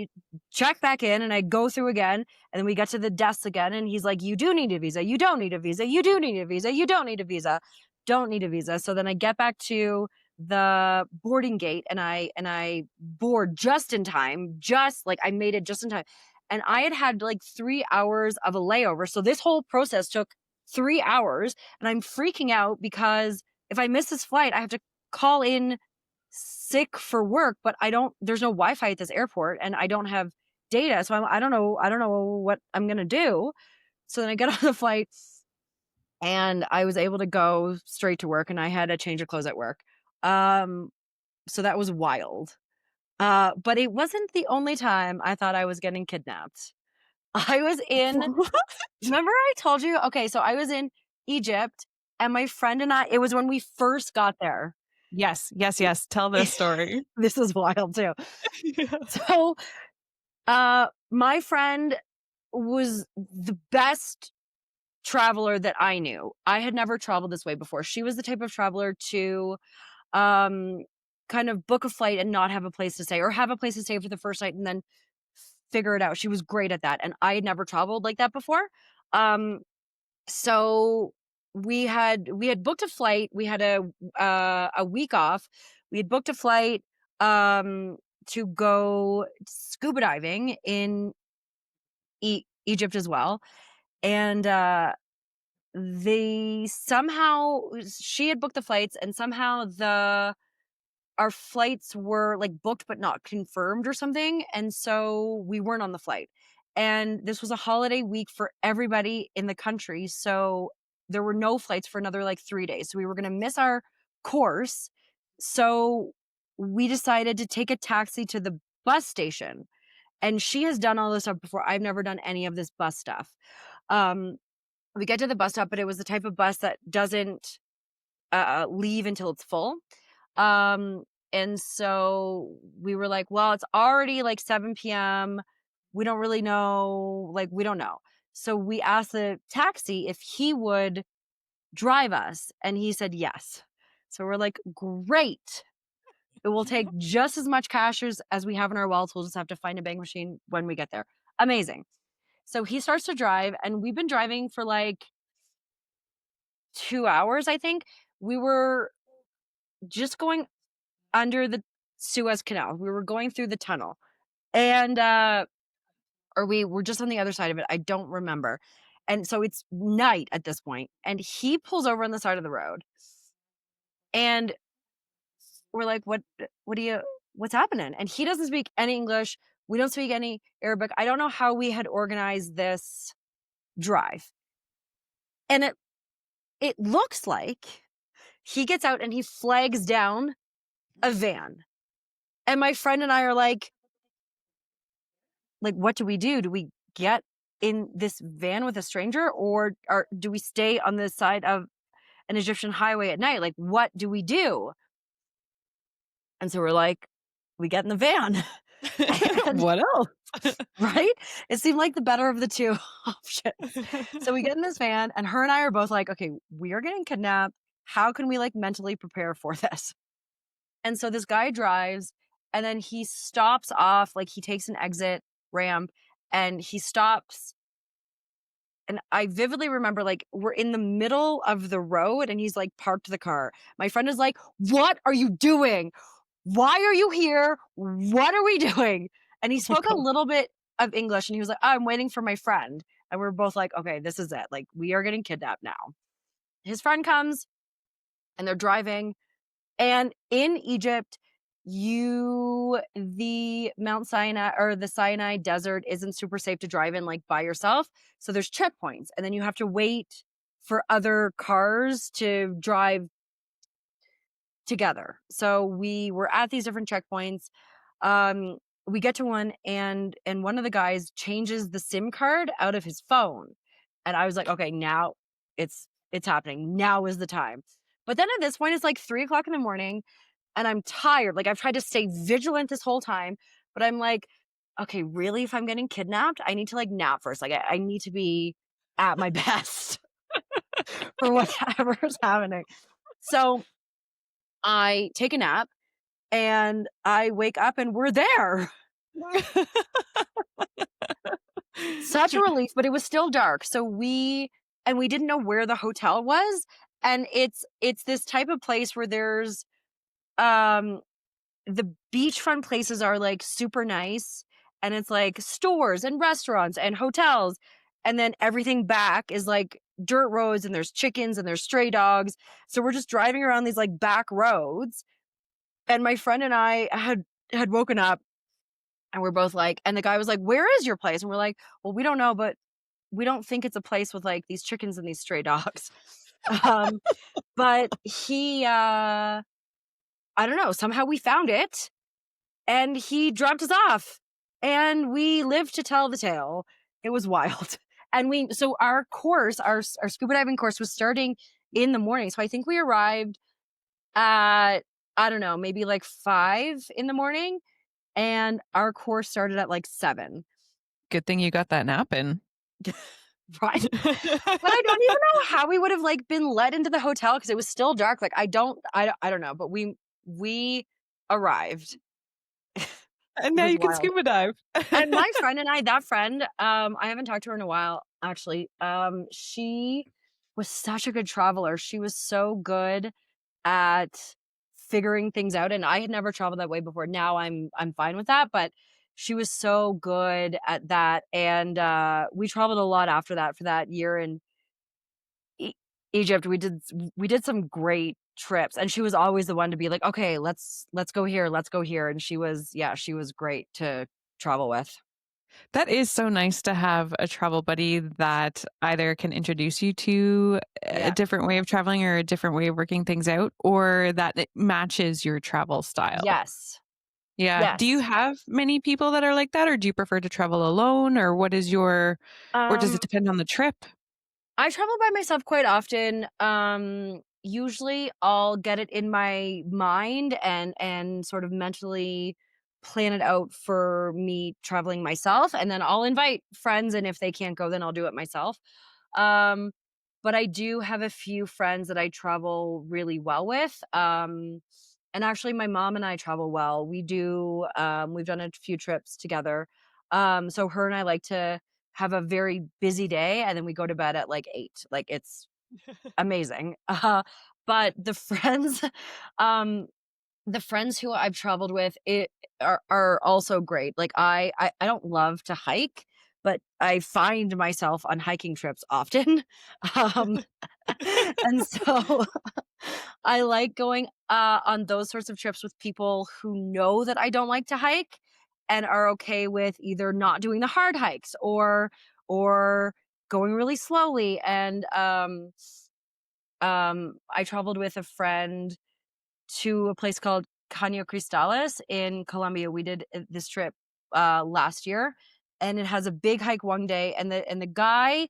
check back in and I go through again. And then we get to the desk again. And he's like, you do need a visa. You don't need a visa. You do need a visa. You don't need a visa. Don't need a visa. So then I get back to the boarding gate and I board just in time, just like I made it just in time. And I had like 3 hours of a layover. So this whole process took 3 hours and I'm freaking out because if I miss this flight, I have to call in sick for work, but there's no Wi-Fi at this airport and I don't have data. So I don't know what I'm going to do. So then I get on the flight and I was able to go straight to work and I had a change of clothes at work. So that was wild. But it wasn't the only time I thought I was getting kidnapped. I was remember I told you? Okay, so I was in Egypt and my friend and it was when we first got there. Yes, yes, yes. Tell this story. This is wild too. So, my friend was the best traveler that I knew. I had never traveled this way before. She was the type of traveler to kind of book a flight and not have a place to stay or have a place to stay for the first night and then figure it out. She was great at that. And I had never traveled like that before. So we had booked a flight. We had a week off. We had booked a flight to go scuba diving in Egypt as well. And she had booked the flights and somehow our flights were like booked but not confirmed or something. And so we weren't on the flight. And this was a holiday week for everybody in the country. So there were no flights for another like 3 days. So we were going to miss our course. So we decided to take a taxi to the bus station. And she has done all this stuff before. I've never done any of this bus stuff. We get to the bus stop, but it was the type of bus that doesn't leave until it's full. And so we were like, well, it's already like 7 p.m. We don't really know. Like, we don't know. So we asked the taxi if he would drive us. And he said yes. So we're like, great. It will take just as much cash as we have in our wallets. We'll just have to find a bank machine when we get there. Amazing. So he starts to drive and we've been driving for like 2 hours, I think. We were just going under the Suez Canal. We were going through the tunnel. And or we were just on the other side of it. I don't remember. And so it's night at this point. And he pulls over on the side of the road. And we're like, what's happening? And he doesn't speak any English. We don't speak any Arabic. I don't know how we had organized this drive. And it looks like he gets out and he flags down a van. And my friend and I are like, what do we do? Do we get in this van with a stranger or do we stay on the side of, an Egyptian highway at night. Like, what do we do? And so we're like, we get in the van. And What else? right? It seemed like the better of the two options. So we get in this van, and her and I are both like, okay, we are getting kidnapped. How can we like mentally prepare for this? And so this guy drives, and then he stops off, like he takes an exit ramp, and he stops. And I vividly remember, like, we're in the middle of the road and he's like parked the car. My friend is like, "What are you doing? Why are you here? What are we doing?" And he spoke a little bit of English and he was like, "Oh, I'm waiting for my friend." And we're both like, "Okay, this is it. Like, we are getting kidnapped now." His friend comes and they're driving. And in Egypt, the Mount Sinai or the Sinai desert isn't super safe to drive in like by yourself. So there's checkpoints, and then you have to wait for other cars to drive together. So we were at these different checkpoints. Um, we get to one, and one of the guys changes the SIM card out of his phone. And I was like, okay, now it's happening. Now is the time. But then at this point, it's like 3 o'clock in the morning and I'm tired. Like, I've tried to stay vigilant this whole time, but I'm like, okay, really? If I'm getting kidnapped, I need to like nap first. Like, I need to be at my best for whatever is happening. So I take a nap and I wake up and we're there. Such a relief, but it was still dark. So we didn't know where the hotel was. And it's this type of place where there's um the beachfront places are like super nice, and it's like stores and restaurants and hotels, and then everything back is like dirt roads, and there's chickens and there's stray dogs. So we're just driving around these like back roads, and my friend and I had woken up, and we're both like, and the guy was like, "Where is your place?" And we're like, "Well, we don't know, but we don't think it's a place with like these chickens and these stray dogs." um but he I don't know, somehow we found it. And he dropped us off, and we lived to tell the tale. It was wild. And so our course, our scuba diving course was starting in the morning. So I think we arrived at, I don't know, maybe like 5 in the morning, and our course started at like 7. Good thing you got that nap in. Right? But I don't even know how we would have like been let into the hotel because it was still dark. Like, I don't know, but we arrived. And It now was you can wild. scuba dive. And my friend and I, that friend, I haven't talked to her in a while, actually. She was such a good traveler. She was so good at figuring things out. And I had never traveled that way before. Now I'm fine with that. But she was so good at that. And we traveled a lot after that for that year in E- Egypt. We did some great trips. And she was always the one to be like, okay, let's go here, let's go here. And she was great to travel with. That is so nice to have a travel buddy that either can introduce you to a Yeah. different way of traveling or a different way of working things out, or that it matches your travel style. Yes. Yeah. Do you Yes. have many people that are like that, or do you prefer to travel alone, or or does it Um, depend on the trip? I travel by myself quite often. Usually I'll get it in my mind and sort of mentally plan it out for me traveling myself, and then I'll invite friends, and if they can't go, then I'll do it myself. Um, but I do have a few friends that I travel really well with. And actually my mom and I travel well. We've done a few trips together. So her and I like to have a very busy day, and then we go to bed at like 8. Like, it's amazing. But um, the friends who I've traveled with are also great. Like, I don't love to hike, but I find myself on hiking trips often. Um, and so I like going on those sorts of trips with people who know that I don't like to hike and are okay with either not doing the hard hikes or going really slowly. And I traveled with a friend to a place called Caño Cristales in Colombia. We did this trip last year, and it has a big hike one day, and the guy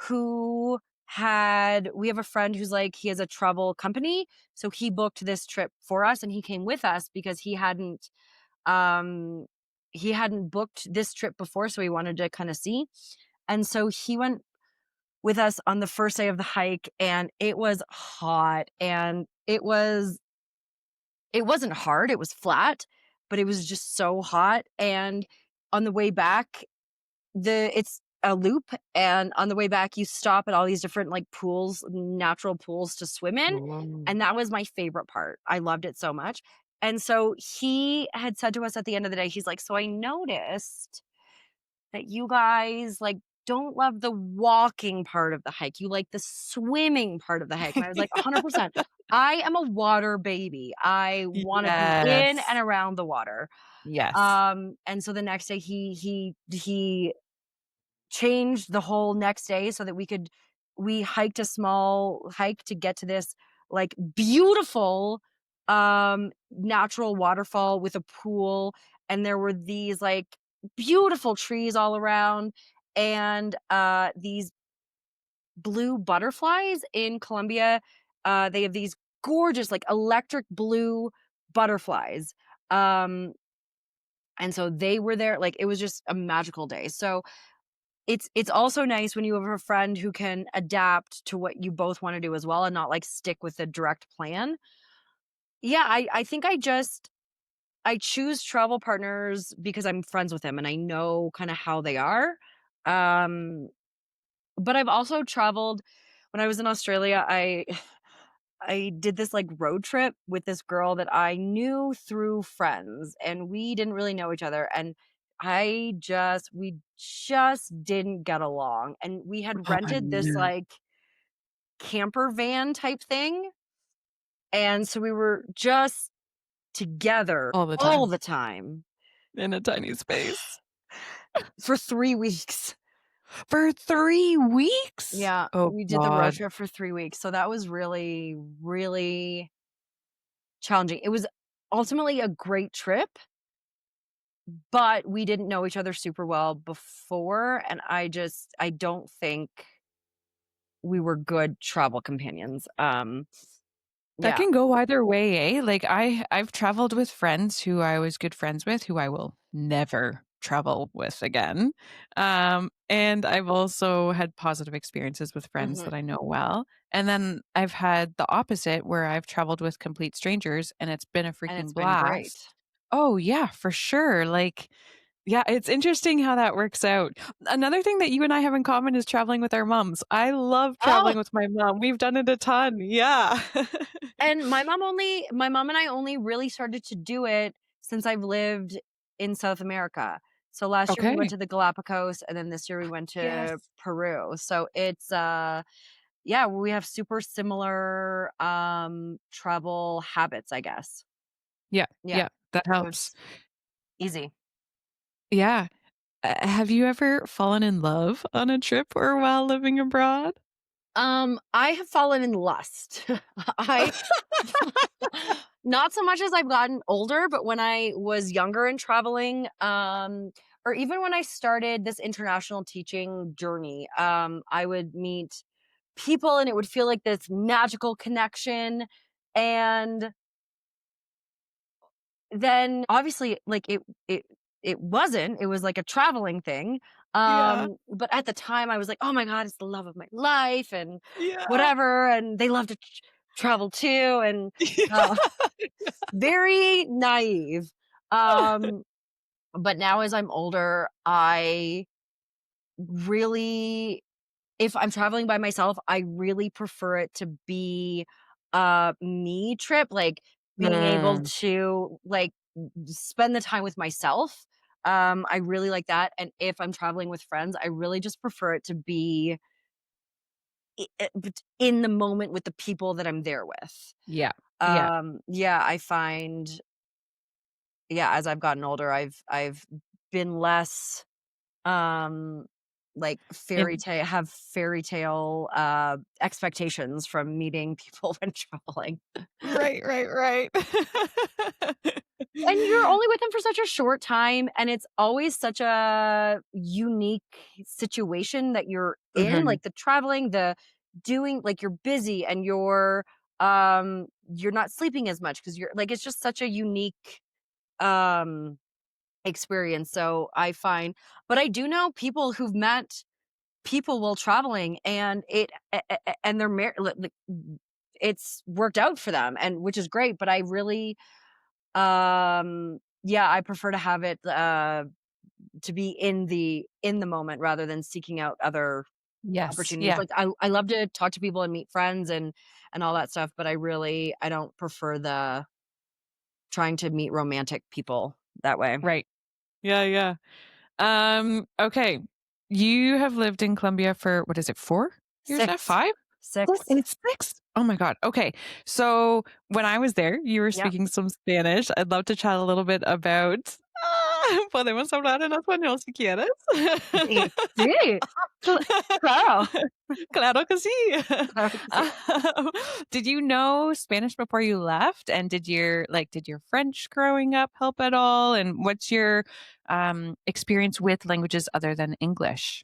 who we have a friend who's like, he has a travel company. So he booked this trip for us and he came with us because um, he hadn't booked this trip before. So he wanted to kind of see. And so he went with us on the first day of the hike and it was hot and it wasn't hard, it was flat, but it was just so hot. And on the way back, it's a loop, and on the way back, you stop at all these different like pools, natural pools to swim in. Ooh. And that was my favorite part. I loved it so much. And so he had said to us at the end of the day, he's like, so I noticed that you guys like don't love the walking part of the hike. You like the swimming part of the hike. And I was like, 100%. I am a water baby. I want to be in Yes. and around the water. Yes. And so the next day he changed the whole next day so that we hiked a small hike to get to this like beautiful natural waterfall with a pool, and there were these like beautiful trees all around, and these blue butterflies in Colombia. They have these gorgeous like electric blue butterflies. um and so they were there. Like, it was just a magical day. So it's also nice when you have a friend who can adapt to what you both wanna do as well and not, like, stick with a direct plan. Yeah, I think I choose travel partners because I'm friends with them and I know kinda how they are. Um, but I've also traveled when I was in Australia, I did this, like, road trip with this girl that I knew through friends, and we didn't really know each other, and we just didn't get along, and we had Oh, rented this, no. like, camper van type thing, and so we were just together All the all time the time in a tiny space. for 3 weeks. For 3 weeks? Yeah, Oh we did the road god. trip for 3 weeks, so that was really, really challenging. It was ultimately a great trip, but we didn't know each other super well before, and I don't think we were good travel companions. That Yeah, can go either way, eh? Like, I've traveled with friends who I was good friends with, who I will never travel with again. And I've also had positive experiences with friends mhm, that I know well. And then I've had the opposite where I've traveled with complete strangers and it's been a and it's freaking been great. blast. Oh, yeah, for sure. Like, yeah, it's interesting how that works out. Another thing that you and I have in common is traveling with our moms. I love Oh, traveling with my mom. We've done it a ton. Yeah. and my mom and I only really started to do it since I've lived in South America. So last year we went Okay. to the Galapagos, and then this year we went Yes. to Peru. So it's, yeah, we have super similar, travel habits, I guess. Yeah, Yeah, yeah, that so helps. it's easy. Yeah. Have you ever fallen in love on a trip or while living abroad? I have fallen in lust. I not so much as I've gotten older, but when I was younger and traveling, or even when I started this international teaching journey, I would meet people and it would feel like this magical connection. And then obviously like it wasn't. It was like a traveling thing. Yeah. But at the time I was like, "Oh my god, it's the love of my life," and Yeah. whatever, and they love to travel too, and uh, Yeah. very naive. Um, but now as I'm older, I really, if I'm traveling by myself, I really prefer it to be a me trip, like being able Mm, to like spend the time with myself. I really like that. And if I'm traveling with friends, I really just prefer it to be in the moment with the people that I'm there with. yeah, yeah, Yeah, I find, yeah, as I've gotten older, I've been less um like and fairy tale expectations from meeting people when traveling. right, right, right. And you're only with them for such a short time, and it's always such a unique situation that you're in, Mhm. like the traveling, the doing like you're busy and you're not sleeping as much because you're like it's just such a unique um experience. So I find, but I do know people who've met people while traveling and and they're married, it's worked out for them, and which is great. But I really yeah, I prefer to have it to be in the moment rather than seeking out other Yes. opportunities. Yeah. Like I love to talk to people and meet friends and all that stuff, but I don't prefer the trying to meet romantic people that way. Right. Yeah. Yeah. Okay. You have lived in Colombia for what is it, 4 years now? 6. 5? Oh, 6. it's 6. Oh my god. Okay. So when I was there, you were Yep. speaking some Spanish. I'd love to chat a little bit about podemos hablar en español si quieres. Sí, sí. Claro. Claro que sí. Claro que sí. Did you know Spanish before you left? And did your French growing up help at all? And what's your experience with languages other than English?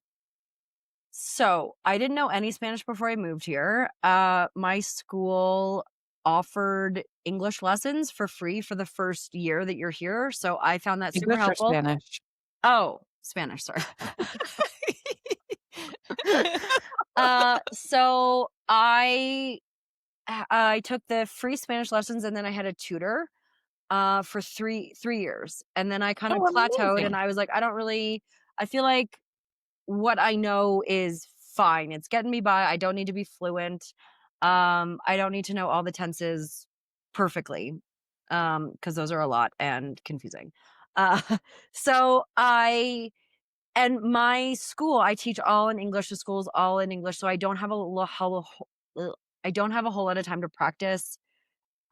So, I didn't know any Spanish before I moved here. My school offered English lessons for free for the first year that you're here, so I found that super English or helpful. Spanish? Oh, Spanish, sorry. So I took the free Spanish lessons and then I had a tutor for 3 years. And then I kind of Oh, plateaued and amazing. I was like, I feel like what I know is fine. It's getting me by. I don't need to be fluent. I don't need to know all the tenses perfectly. Because those are a lot and confusing. Uh so I and my school, I teach all in English, the school's all in English, so I don't have a lo ho I don't have a whole lot of time to practice.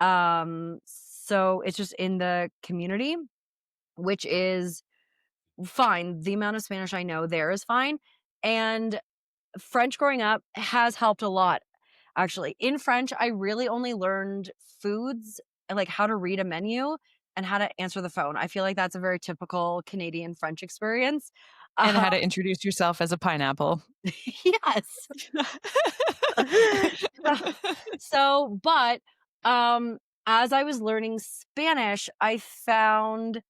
So it's just in the community, which is fine. The amount of Spanish I know there is fine, and French growing up has helped a lot, actually. In French, I really only learned foods and, like, how to read a menu and how to answer the phone. I feel like that's a very typical Canadian French experience. And Uh, how to introduce yourself as a pineapple. yes. So, but, um, as I was learning Spanish, I found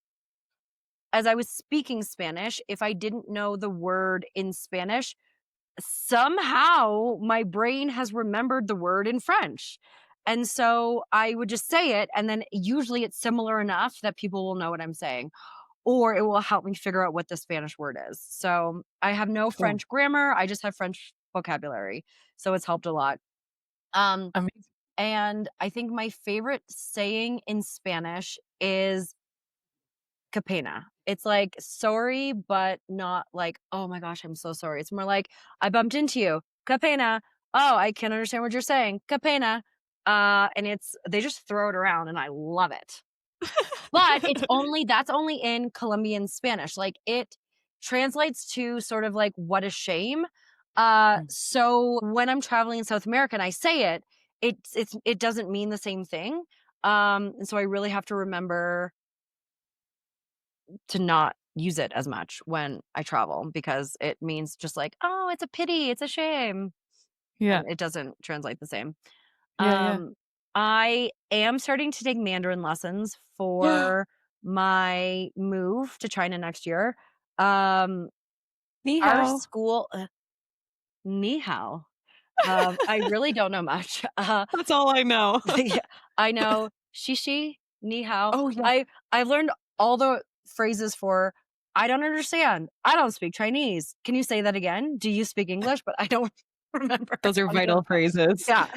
as I was speaking Spanish, if I didn't know the word in Spanish, somehow my brain has remembered the word in French. And so I would just say it, and then usually it's similar enough that people will know what I'm saying, or it will help me figure out what the Spanish word is. So I have no Cool. French grammar, I just have French vocabulary. So it's helped a lot. Um, Amazing. and I think my favorite saying in Spanish is "qué pena." It's like sorry, but not like, "Oh my gosh, I'm so sorry." It's more like, "I bumped into you. Qué pena. Oh, I can't understand what you're saying. Qué pena." And it's they just throw it around and I love it. But that's only in Colombian Spanish. Like it translates to sort of like what a shame. Mm. So when I'm traveling in South America and I say it, it doesn't mean the same thing. And so I really have to remember to not use it as much when I travel because it means just like, "Oh, it's a pity, it's a shame," Yeah. and it doesn't translate the same. Yeah, Um, I am starting to take Mandarin lessons yeah. for my move to China next year. Um, Ni our hao. school ni hao. I really don't know much. That's all I know. Yeah, I know shishi, ni hao. Oh, yeah. I've learned all the phrases for I don't understand. I don't speak Chinese. Can you say that again? Do you speak English? But I don't remember Those are any of vital them. phrases. Yeah.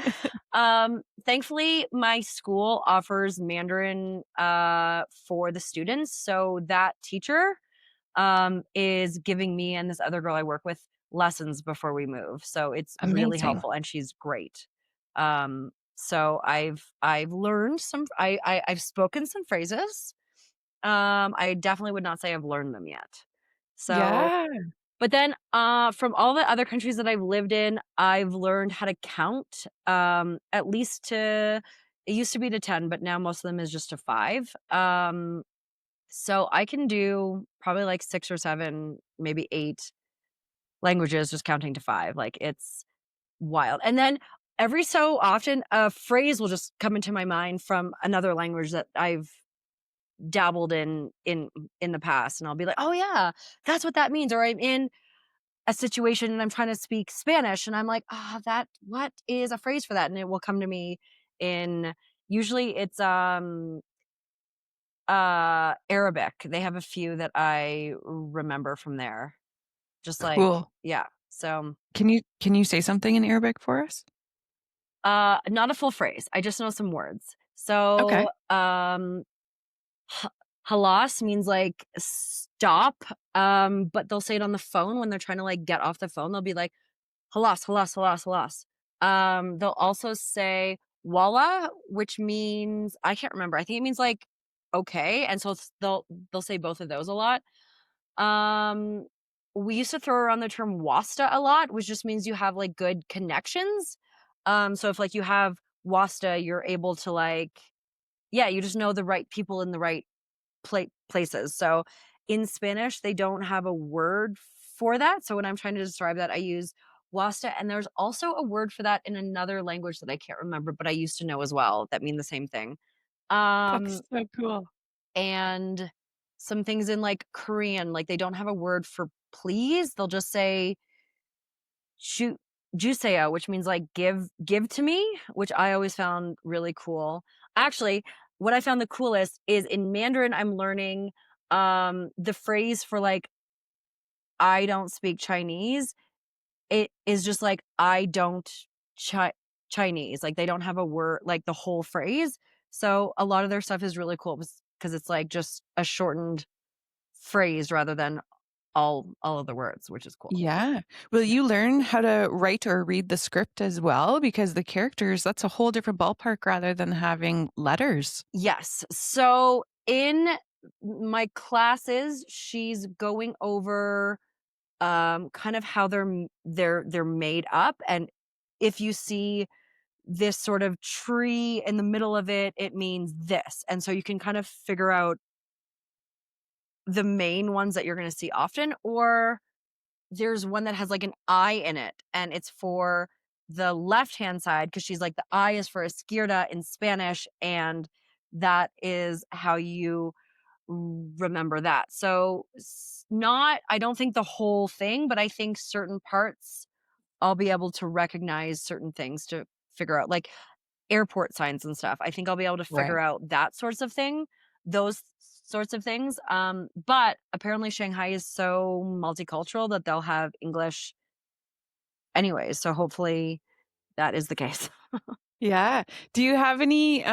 Thankfully my school offers Mandarin for the students. So that teacher is giving me and this other girl I work with lessons before we move. So it's really Amazing. helpful and she's great. So I've learned I've spoken some phrases. I definitely would not say I've learned them yet. So Yeah. but then from all the other countries that I've lived in, I've learned how to count at least to it used to be to 10, but now most of them is just to 5. So I can do probably like 6 or 7, maybe 8 languages just counting to 5. Like it's wild. And then every so often, a phrase will just come into my mind from another language that I've dabbled in the past, and I'll be like, "Oh yeah, that's what that means." Or I'm in a situation and I'm trying to speak Spanish, and I'm like, "Ah, that what is a phrase for that?" And it will come to me in usually it's Arabic. They have a few that I remember from there. Just like, Cool. yeah. So, Can you say something in Arabic for us? not a full phrase. I just know some words. Okay. So, ha halas means, like, stop, but they'll say it on the phone when they're trying to, like, get off the phone. They'll be like, "Halas, halas, halas, halas." They'll also say wallah, which means I can't remember. I think it means, like, okay, and so they'll say both of those a lot. Um, we used to throw around the term wasta a lot, which just means you have, like, good connections. So if, like, you have wasta, you're able to, like yeah, you just know the right people in the right places. So in Spanish, they don't have a word for that. So when I'm trying to describe that, I use wasta. And there's also a word for that in another language that I can't remember, but I used to know as well that mean the same thing. Um, That's so cool. and some things in like Korean, like they don't have a word for please. They'll just say ju juseyo, which means like give to me, which I always found really cool. Actually, what I found the coolest is in Mandarin, I'm learning the phrase for like I don't speak Chinese. It is just like I don't Chinese. Like they don't have a word like the whole phrase. So a lot of their stuff is really cool because it's like just a shortened phrase rather than all of the words, which is cool. Yeah. Will you learn how to write or read the script as well? Because the characters, that's a whole different ballpark rather than having letters. Yes. So in my classes, she's going over kind of how they're made up, and if you see this sort of tree in the middle of it, it means this. And so you can kind of figure out the main ones that you're going to see often, or there's one that has like an I in it and it's for the left-hand side because she's like the I is for izquierda in Spanish, and that is how you remember that. So not I don't think the whole thing, but I think certain parts I'll be able to recognize certain things to figure out like airport signs and stuff. I think I'll be able to figure Right. out that sorts of thing, those sorts of things. But apparently Shanghai is so multicultural that they'll have English anyways. So hopefully that is the case. Yeah. Do you have any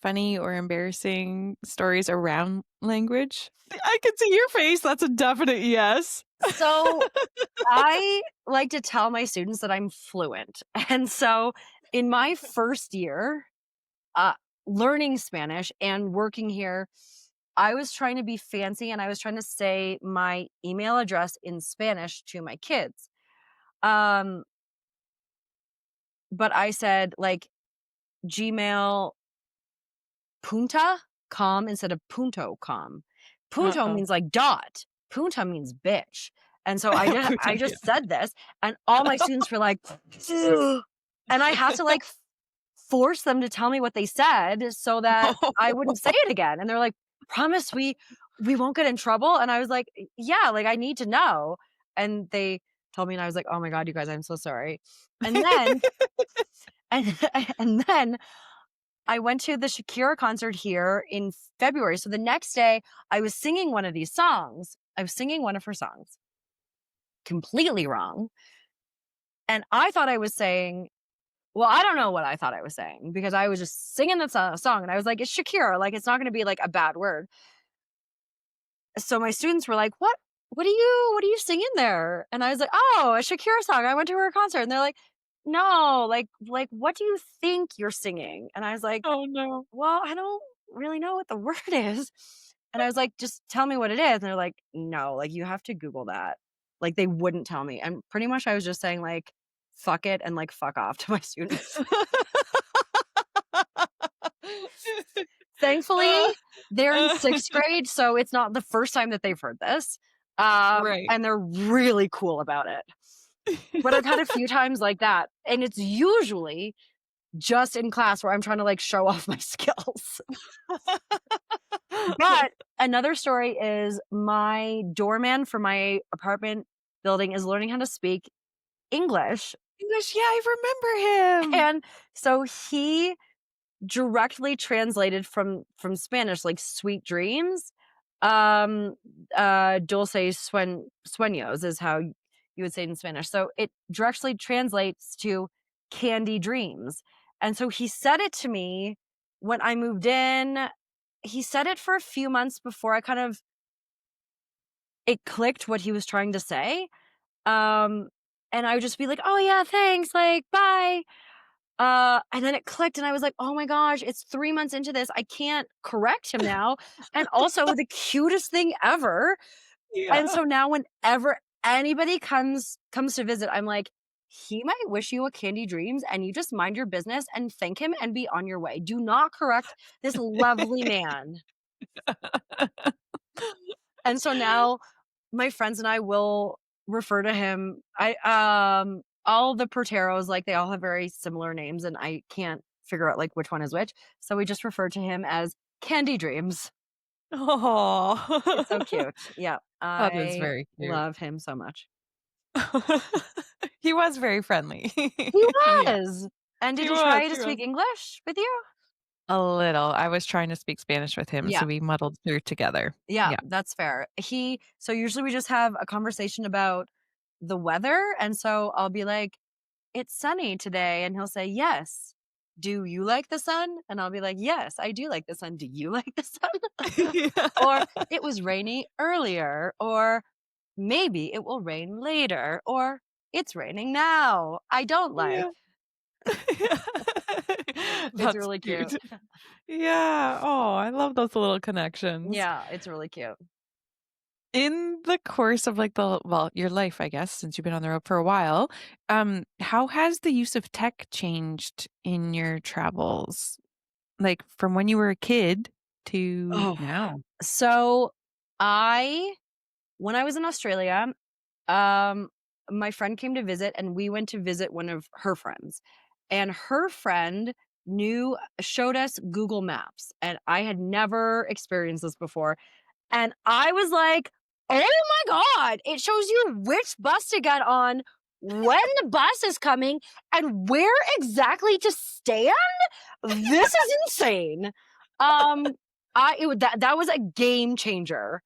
funny or embarrassing stories around language? I can see your face. That's a definite yes. So I like to tell my students that I'm fluent. And so in my first year, uh, learning Spanish and working here, I was trying to be fancy and I was trying to say my email address in Spanish to my kids. Um, but I said like Gmail punta com instead of punto com. Punto Uh-oh. means like dot. Punta means bitch. And so I Putin, yeah. just said this and all my students were like, "Ugh." And I had to like force them to tell me what they said so that I wouldn't say it again. And they're like, "Promise we won't get in trouble?" And I was like, "Yeah, like I need to know." And they told me and I was like, "Oh my god, you guys, I'm so sorry." And then and and then I went to the Shakira concert here in February. So the next day I was singing one of these songs. I was singing one of her songs completely wrong. And I thought I was saying well, I don't know what I thought I was saying because I was just singing the song and I was like, it's Shakira. Like, it's not going to be like a bad word. So my students were like, what are you singing there? And I was like, oh, a Shakira song. I went to her concert. And they're like, no, like, what do you think you're singing? And I was like, Oh no. well, I don't really know what the word is. And I was like, just tell me what it is. And they're like, no, like, you have to Google that. Like, they wouldn't tell me. And pretty much I was just saying, like, fuck it and like, fuck off to my students. Uh, Thankfully, they're in uh, 6th grade, so it's not the first time that they've heard this, right. and they're really cool about it. But I've had a few times like that, and it's usually just in class where I'm trying to, like, show off my skills. But another story is my doorman for my apartment building is learning how to speak English, English, yeah, I remember him. and so he directly translated from Spanish, like, sweet dreams, um, dulces sueños is how you would say it in Spanish. So it directly translates to candy dreams. And so he said it to me when I moved in. He said it for a few months before I kind of it clicked what he was trying to say. Um, and I would just be like, "Oh yeah, thanks, like, bye." And then it clicked and I was like, "Oh my gosh, it's 3 months into this. I can't correct him now." And also the cutest thing ever. And Yeah. so now whenever anybody comes to visit, I'm like, "He might wish you a candy dreams and you just mind your business and thank him and be on your way. Do not correct this lovely man." And so now my friends and I will refer to him all the Porteros, like, they all have very similar names, and I can't figure out, like, which one is which, so we just refer to him as Candy Dreams. It's so Oh, cute. Yeah, that is I very cute. love him so much. He was very friendly. He Yeah, was! And did he he was, try to he was. speak English with you? A little. I was trying to speak Spanish with him, Yeah, so we muddled through together. yeah, Yeah. that's fair. So usually we just have a conversation about the weather, and so I'll be like, "It's sunny today," and he'll say, "Yes. Do you like the sun?" And I'll be like, "Yes, I do like the sun. Do you like the sun?" Or, Yeah. "It was rainy earlier," or, "Maybe it will rain later," or, "It's raining now. I don't like." Yeah. Yeah. It's That's really cute. cute. Yeah. Oh, I love those little connections. Yeah, it's really cute. In the course of like your life, I guess, since you've been on the road for a while, how has the use of tech changed in your travels? Like from when you were a kid to Oh, now? so I when I was in Australia, um, my friend came to visit and we went to visit one of her friends. And her friend showed us Google Maps, and I had never experienced this before. And I was like, "Oh my god, it shows you which bus to get on, when the bus is coming, and where exactly to stand? This is insane." Um, that was a game changer.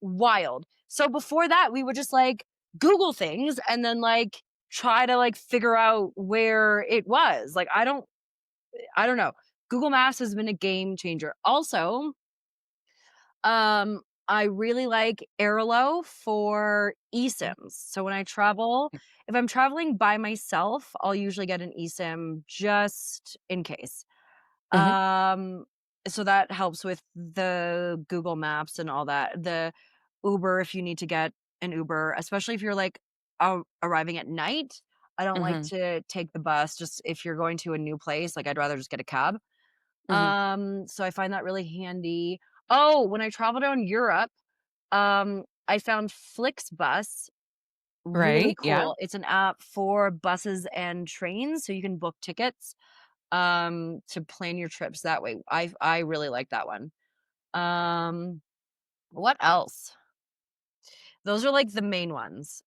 Wild. So before that, we would just, like, Google things and then, like, try to, like, figure out where it was. Like, I don't know. Google Maps has been a game changer. Also, I really like Airalo for eSIMs. So when I travel, if I'm traveling by myself, I'll usually get an eSIM just in case. Mhm. Um, so that helps with the Google Maps and all that. The Uber, if you need to get an Uber, especially if you're like arriving at night. I don't like Mhm. to take the bus just if you're going to a new place. Like, I'd rather just get a cab. Mhm. So I find that really handy. Oh, when I traveled around Europe, I found Flixbus really Right? Yeah. cool. It's an app for buses and trains, so you can book tickets, to plan your trips that way. I really like that one. Um, what else? Those are, like, the main ones.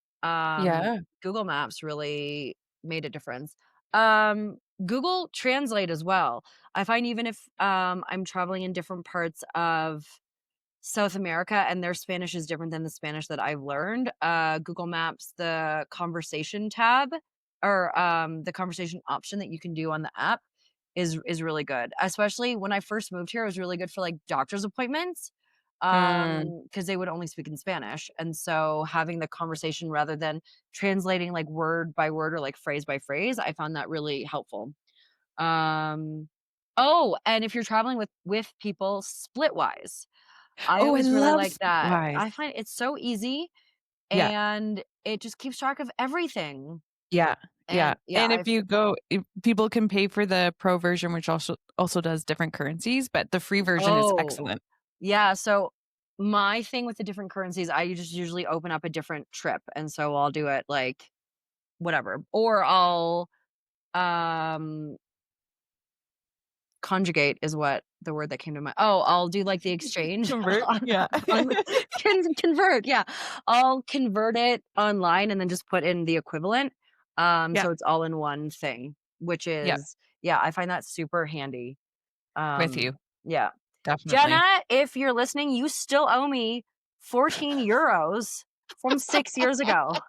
Yeah. Google Maps really made a difference. Um, Google Translate as well. I find even if, I'm traveling in different parts of South America and their Spanish is different than the Spanish that I've learned, Google Maps, the conversation tab or, the conversation option that you can do on the app is really good. Especially when I first moved here, it was really good for, like, doctor's appointments, Mm. because they would only speak in Spanish, and so having the conversation rather than translating, like, word by word or, like, phrase by phrase, I found that really helpful. Um oh, and if you're traveling with people, Splitwise. I Oh, I always really love like that. Splitwise. I find it's so easy, Yeah. and it just keeps track of everything. Yeah. Yeah. And yeah, And if people can pay for the pro version, which also does different currencies, but the free version is oh, excellent. yeah, so my thing with the different currencies, I just usually open up a different trip, and so I'll do it, like, whatever, or I'll, um conjugate is what the word that came to mind. Oh, I'll do, like, the exchange Convert? on Yeah. on convert, yeah. I'll convert it online and then just put in the equivalent, Yeah. so it's all in one thing, which Yeah. is yeah, I find that super handy. With you. Yeah. Definitely. Jenna, if you're listening, you still owe me 14 euros from 6 years ago.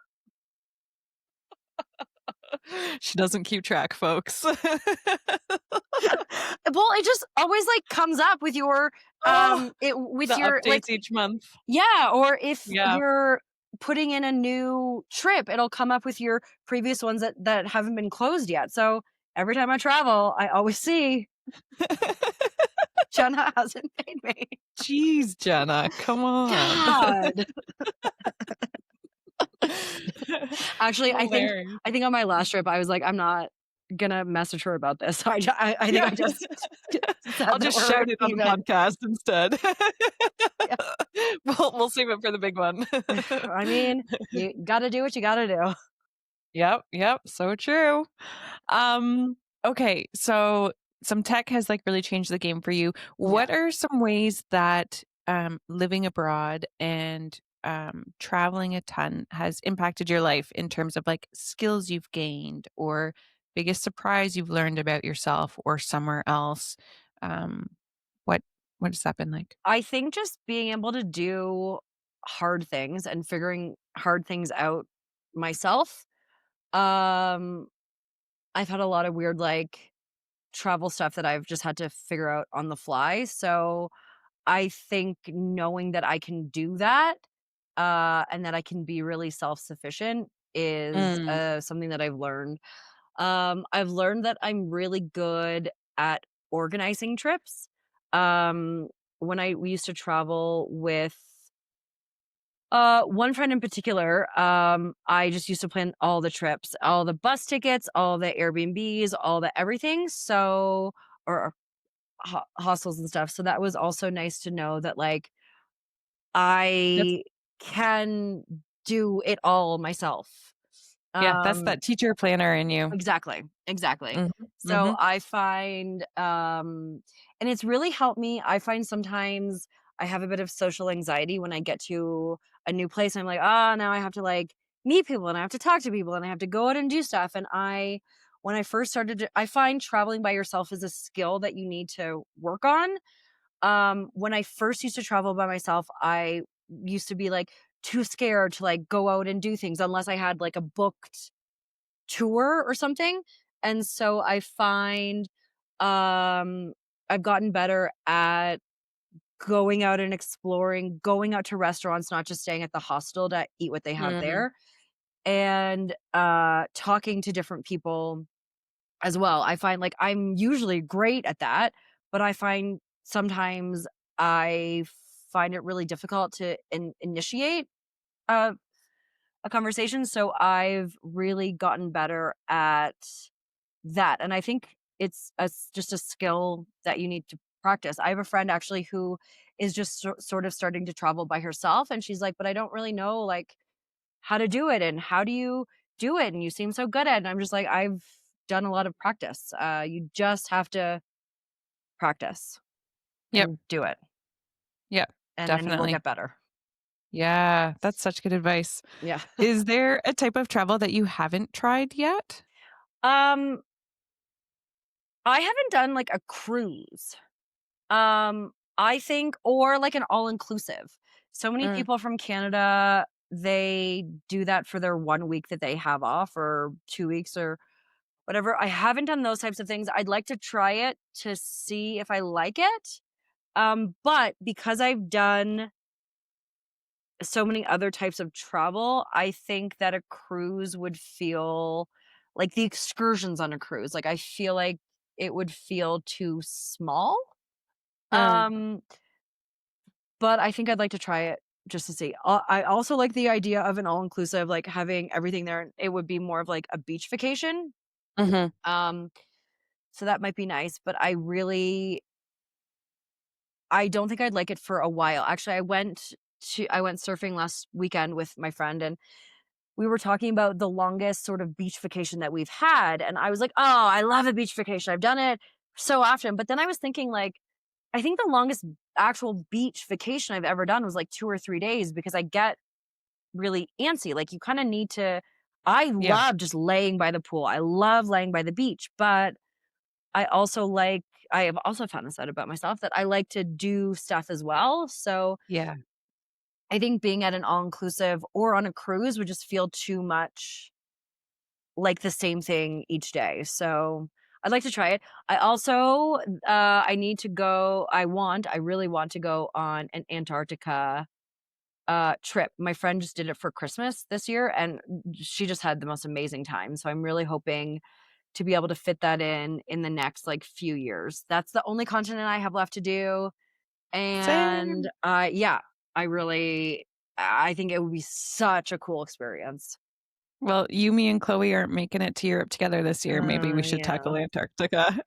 She doesn't keep track, folks. Well, it just always, like, comes up with your, Oh, it the with your, like updates each month. yeah, or if Yeah. you're putting in a new trip, it'll come up with your previous ones that haven't been closed yet. So, every time I travel, I always see Jenna hasn't paid me. Jeez, Jenna, come on. God. Actually, Hilarious. I think on my last trip, I was like, "I'm not gonna message her about this." So I think Yeah. I just said I'll that just we're shout it on the even. podcast instead. Yeah. We'll save it for the big one. I mean, you gotta do what you gotta do. Yep, yep, so true. Okay, so some tech has, like, really changed the game for you. Yeah. What are some ways that, living abroad and, traveling a ton has impacted your life in terms of, like, skills you've gained or biggest surprise you've learned about yourself or somewhere else? Um, what what has that been like? I think just being able to do hard things and figuring hard things out myself. Um, I've had a lot of weird, like, travel stuff that I've just had to figure out on the fly. So I think knowing that I can do that, and that I can be really self-sufficient is Mm, something that I've learned. I've learned that I'm really good at organizing trips. Um, when we used to travel with one friend in particular, I just used to plan all the trips, all the bus tickets, all the Airbnbs, all the everything. So, or hostels and stuff. So that was also nice to know that, like, that's I can do it all myself. yeah, that's Um, that teacher planner in you. exactly, exactly. Mhm, So mhm, I find, and it's really helped me. I find sometimes I have a bit of social anxiety when I get to a new place. I'm like, oh, now I have to, like, meet people and I have to talk to people and I have to go out and do stuff. And when I first started, I find traveling by yourself is a skill that you need to work on. When I first used to travel by myself, I used to be, like, too scared to, like, go out and do things unless I had, like, a booked tour or something. And so I find, um, I've gotten better at going out and exploring, going out to restaurants, not just staying at the hostel to eat what they have mm, there, and, talking to different people as well. I find, like, I'm usually great at that, but I find sometimes I find it really difficult to initiate a conversation, so I've really gotten better at that, and I think it's just a skill that you need to practice. I have a friend actually who is just sort of starting to travel by herself, and she's like, "But I don't really know, like, how to do it, and how do you do it? And you seem so good at it." And I'm just like, "I've done a lot of practice. You just have to practice yep, and do it, yep, and then you will definitely. get better." Yeah, that's such good advice. Yeah. Is there a type of travel that you haven't tried yet? Um, I haven't done, like, a cruise. I think, or, like, an all-inclusive. So many Mm, people from Canada, they do that for their 1 week that they have off, or 2 weeks, or whatever. I haven't done those types of things. I'd like to try it to see if I like it. But because I've done so many other types of travel, I think that a cruise would feel like the excursions on a cruise. Like, I feel like it would feel too small. mm, Um, but I think I'd like to try it just to see. I also like the idea of an all-inclusive, like, having everything there. It would be more of like a beach vacation. mhm, Um, so that might be nice, but I really I don't think I'd like it for a while. Actually, I went surfing last weekend with my friend, and we were talking about the longest sort of beach vacation that we've had, and I was like, "Oh, I love a beach vacation. I've done it so often." But then I was thinking, like, I think the longest actual beach vacation I've ever done was like 2 or 3 days because I get really antsy. Like, you kinda need to I Yeah. love just laying by the pool. I love laying by the beach, but I also like I have also found this out about myself that I like to do stuff as well. So, Yeah. I think being at an all-inclusive or on a cruise would just feel too much like the same thing each day. So, I'd like to try it. I also, I need to go I really want to go on an Antarctica, trip. My friend just did it for Christmas this year, and she just had the most amazing time. So, I'm really hoping to be able to fit that in the next, like, few years. That's the only continent I have left to do, and, Same. yeah, I think it would be such a cool experience. Well, you, me, and Chloe aren't making it to Europe together this year. Maybe we should tackle Yeah. Antarctica.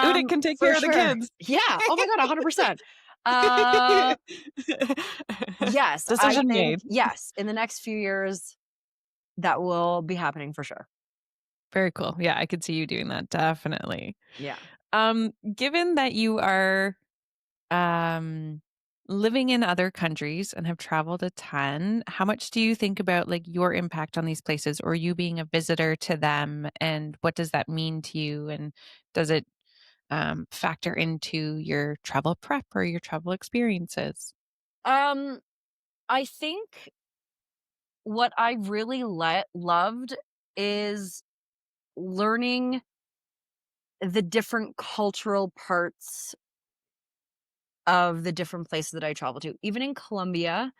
Udit can take For care of the sure. kids. Yeah. Oh my god, 100%. Uh, yes, I Decision think made. yes, in the next few years, that will be happening for sure. Very cool. Yeah, I could see you doing that, definitely. Yeah. Given that you are um living in other countries and have traveled a ton, how much do you think about like your impact on these places or you being a visitor to them, and what does that mean to you, and does it factor into your travel prep or your travel experiences? Um, I think what I really loved is learning the different cultural parts of the different places that I travel to. Even in Colombia,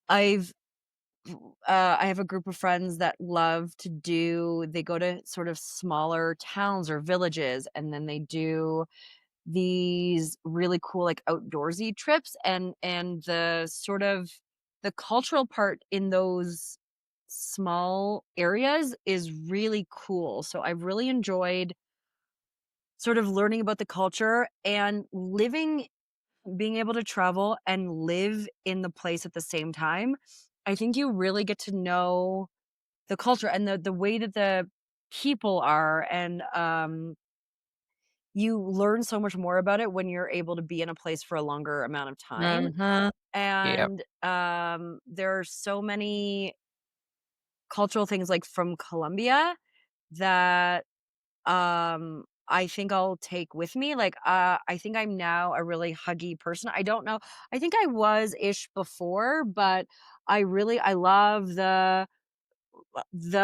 I've I have a group of friends that love to do they go to sort of smaller towns or villages, and then they do these really cool, like, outdoorsy trips, and the sort of the cultural part in those small areas is really cool. So I've really enjoyed sort of learning about the culture and being able to travel and live in the place at the same time. I think you really get to know the culture and the way that the people are, and, you learn so much more about it when you're able to be in a place for a longer amount of time, Mhm. Yep. and, there are so many cultural things, like, from Colombia that I think I'll take with me. Like, I think I'm now a really huggy person. I don't know. I think I was ish before, but I love the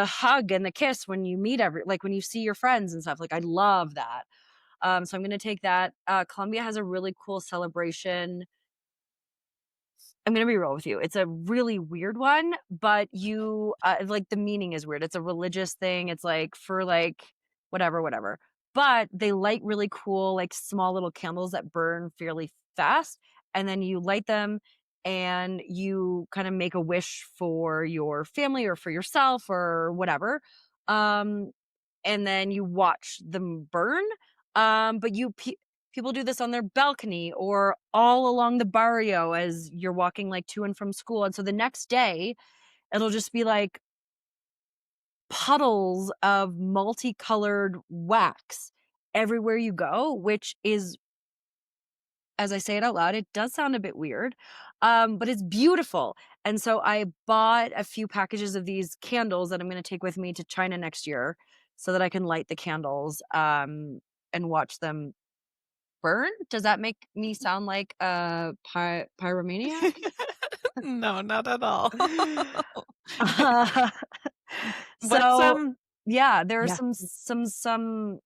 hug and the kiss when you meet like when you see your friends and stuff. Like, I love that. So I'm gonna take that. Colombia has a really cool celebration. I'm gonna be real with you. It's a really weird one, but like, the meaning is weird. It's a religious thing. It's like for like whatever, whatever. But they light really cool, like, small little candles that burn fairly fast, and then you light them and you kind of make a wish for your family or for yourself or whatever. Um, and then you watch them burn. But people do this on their balcony or all along the barrio as you're walking, like, to and from school, and so the next day, it'll just be, like, puddles of multicolored wax everywhere you go, which is as I say it out loud, it does sound a bit weird, but it's beautiful, and so I bought a few packages of these candles that I'm gonna take with me to China next year so that I can light the candles, and watch them burn? Does that make me sound like a pyromaniac? No, not at all. Uh, What's, so, yeah, there are yeah. some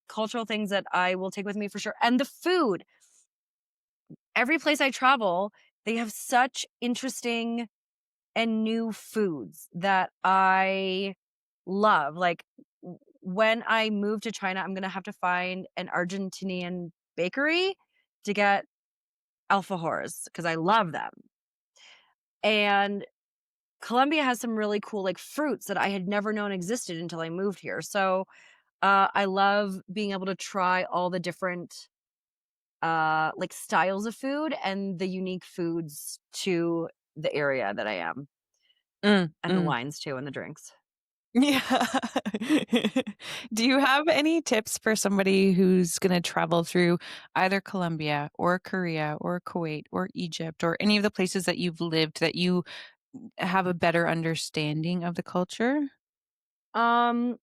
cultural things that I will take with me for sure, and the food. Every place I travel, they have such interesting and new foods that I love. Like, when I move to China, I'm gonna have to find an Argentinian bakery to get alfajores because I love them. And Colombia has some really cool, like, fruits that I had never known existed until I moved here. So, I love being able to try all the different like styles of food and the unique foods to the area that I am, Mm, and the mm. wines too and the drinks. Yeah. Do you have any tips for somebody who's gonna travel through either Colombia or Korea or Kuwait or Egypt or any of the places that you've lived that you have a better understanding of the culture? Um,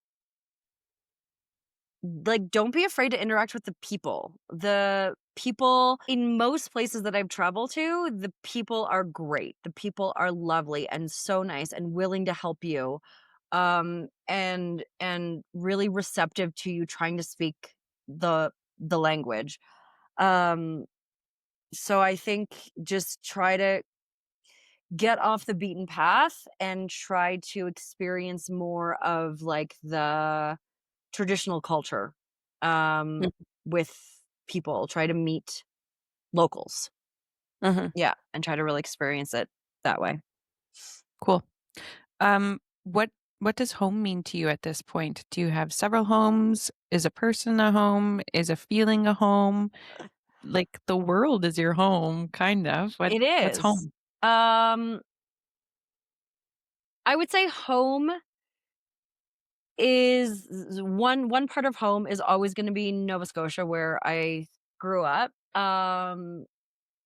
like, don't be afraid to interact with the people. The people in most places that I've traveled to, the people are great. The people are lovely and so nice and willing to help you. And really receptive to you trying to speak the language. Um, so I think just try to get off the beaten path and try to experience more of like the traditional culture, Mm, with people, try to meet locals. mhm, Yeah, and try to really experience it that way. cool. What does home mean to you at this point? Do you have several homes? Is a person a home? Is a feeling a home? Like, the world is your home, kind of. It What's is. home? Um, I would say home is one part of home is always gonna be Nova Scotia, where I grew up.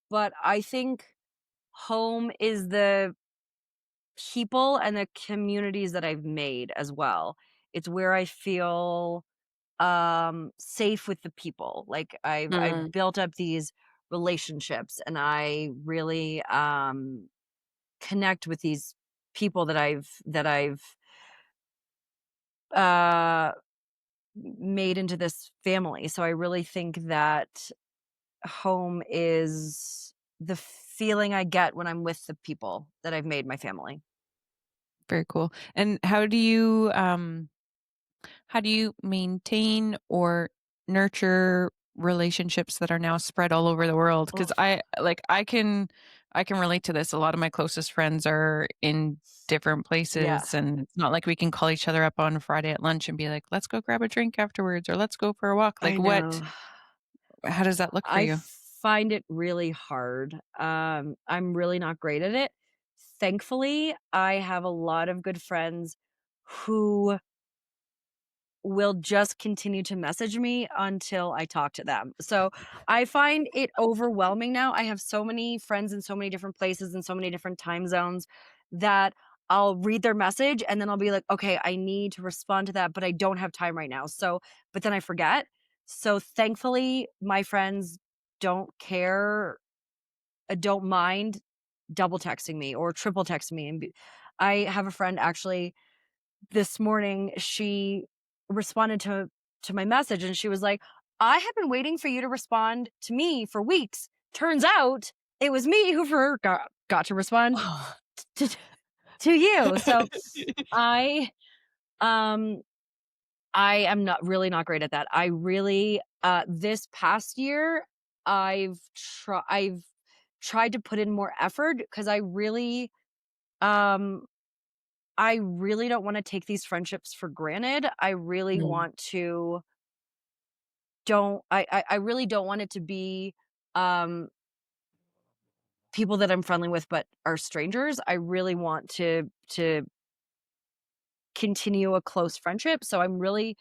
But I think home is the people and the communities that I've made as well. It's where I feel safe with the people. Like I've Mm, built up these relationships and I really connect with these people that I've uh made into this family. So I really think that home is the feeling I get when I'm with the people that I've made my family. very cool. And how do you maintain or nurture relationships that are now spread all over the world? Because Oof. I can relate to this. A lot of my closest friends are in different Yeah, places, and it's not like we can call each other up on Friday at lunch and be like, "Let's go grab a drink afterwards," or "Let's go for a walk." Like, I know. how does that look for I you? find it really hard. I'm really not great at it. Thankfully, I have a lot of good friends who will just continue to message me until I talk to them. So I find it overwhelming now. I have so many friends in so many different places and so many different time zones that I'll read their message and then I'll be like, okay, I need to respond to that, but I don't have time right now. So, but then I forget. So thankfully, my friends don't care, don't mind double texting me or triple texting me. I have a friend actually this morning, she responded to my message and she was like, "I have been waiting for you to respond to me for weeks. Turns out it was me who forgot got to respond to to you." So I um I am not really not great at that. I really this past year I've tried to put in more effort because um I really don't wanna take these friendships for granted. I really Mm, want to don't I really don't want it to be, um, people that I'm friendly with but are strangers. I really want to continue a close friendship, so I'm really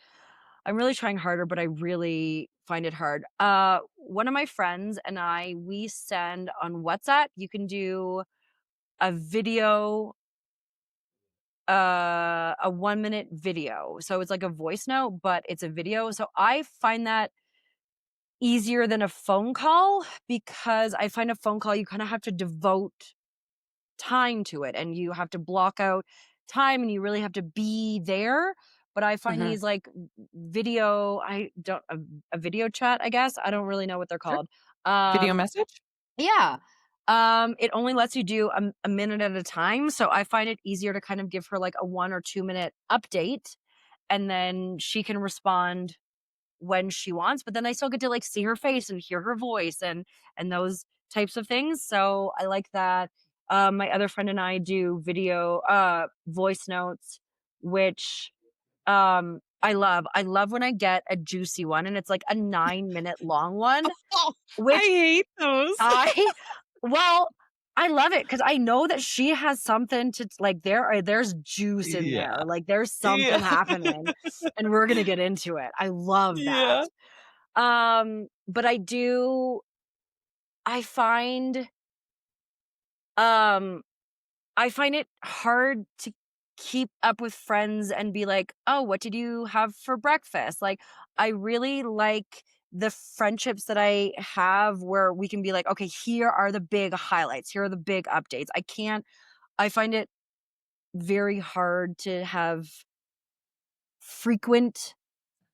trying harder, but I really find it hard. One of my friends and I, we send on WhatsApp, you can do a video a 1-minute video. So it's like a voice note, but it's a video. So I find that easier than a phone call because I find a phone call you kind of have to devote time to it and you have to block out time and you really have to be there. But I find mhm. these like video, I don't a video chat, I guess. I don't really know what they're Sure. called. Video Um message? yeah. It only lets you do a minute at a time. So I find it easier to kind of give her like a 1 or 2 minute update and then she can respond when she wants. But then I still get to like see her face and hear her voice and those types of things. So I like that. My other friend and I do video voice notes, which I love when I get a juicy one and it's like a 9-minute long one, Oh, I which hate those. I well, I love it because I know that she has something to like, there's juice in Yeah. there, like, there's Yeah. something happening, and we're gonna get into it. I love that. Yeah. But I find, um I find it hard to keep up with friends and be like, "Oh, what did you have for breakfast?" Like, I really like the friendships that I have where we can be like, "Okay, here are the big highlights. Here are the big updates." I find it very hard to have frequent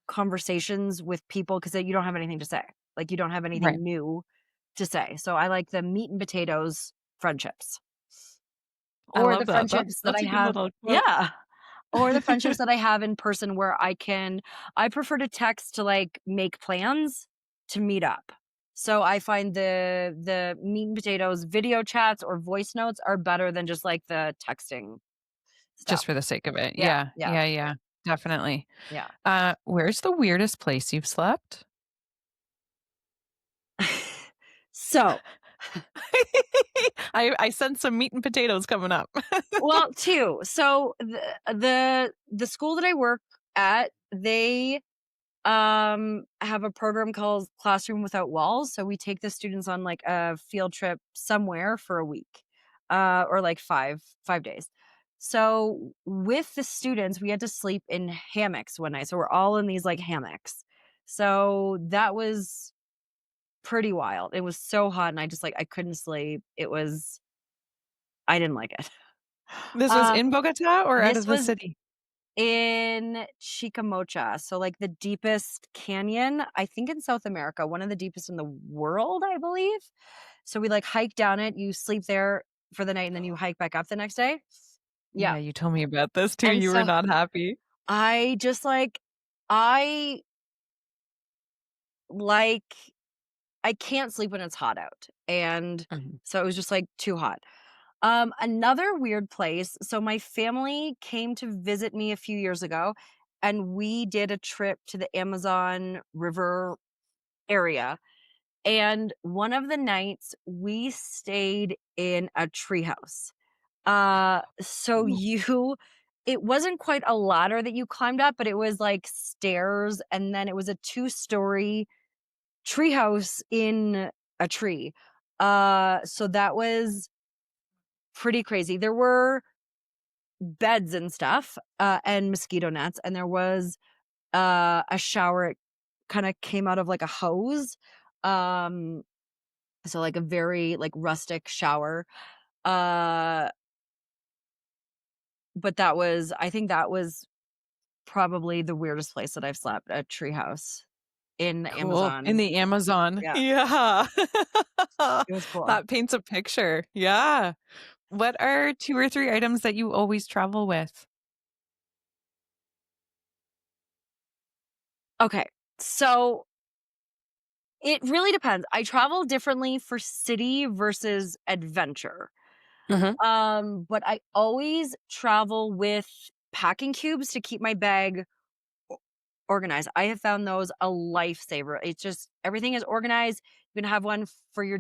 conversations with people because you don't have anything to say. Like, you don't have Right. anything new to say. So I like the meat and potatoes friendships. I Or the love that. friendships that That's I a good have. little quote. Yeah. Or the friendships that I have in person where I prefer to text to, like, make plans to meet up. So I find the meat and potatoes video chats or voice notes are better than just, like, the texting Just stuff. for the sake of it. Yeah, Yeah. yeah, Yeah, yeah. Definitely. yeah. Where's the weirdest place you've slept? So, I sense some meat and potatoes coming up. well, 2. So the school that I work at, they have a program called Classroom Without Walls. So we take the students on like a field trip somewhere for a week, or like five days. So with the students, we had to sleep in hammocks one night. So we're all in these like hammocks. So that was pretty wild. It was so hot, and I couldn't sleep. I didn't like it. This was Uh, in Bogota or out this of the was city? in Chicamocha, so, like, the deepest canyon, I think in South America, one of the deepest in the world, I believe. So we, like, hike down it, you sleep there for the night, and then you hike back up the next day. Yeah, Yeah, you told me about this too. and You were so not happy. I just, I, like I can't sleep when it's hot out, and Mhm. so it was just, like, too hot. Another weird place, so my family came to visit me a few years ago, and we did a trip to the Amazon River area, and one of the nights we stayed in a treehouse. So Ooh, you it wasn't quite a ladder that you climbed up, but it was like stairs, and then it was a two-story treehouse in a tree. So that was pretty crazy. There were beds and stuff, and mosquito nets, and there was, a shower. It kinda came out of, like, a hose, um, so, like, a very, like, rustic shower, uh, but I think that was probably the weirdest place that I've slept, a treehouse in the cool. In Amazon. the Amazon. Yeah, Yeah. it was cool. That paints a picture. Yeah. What are 2 or 3 items that you always travel with? Okay, so it really depends. I travel differently for city versus adventure. Mhm. But I always travel with packing cubes to keep my bag organized. I have found those a lifesaver. It's just everything is organized. You can have one for your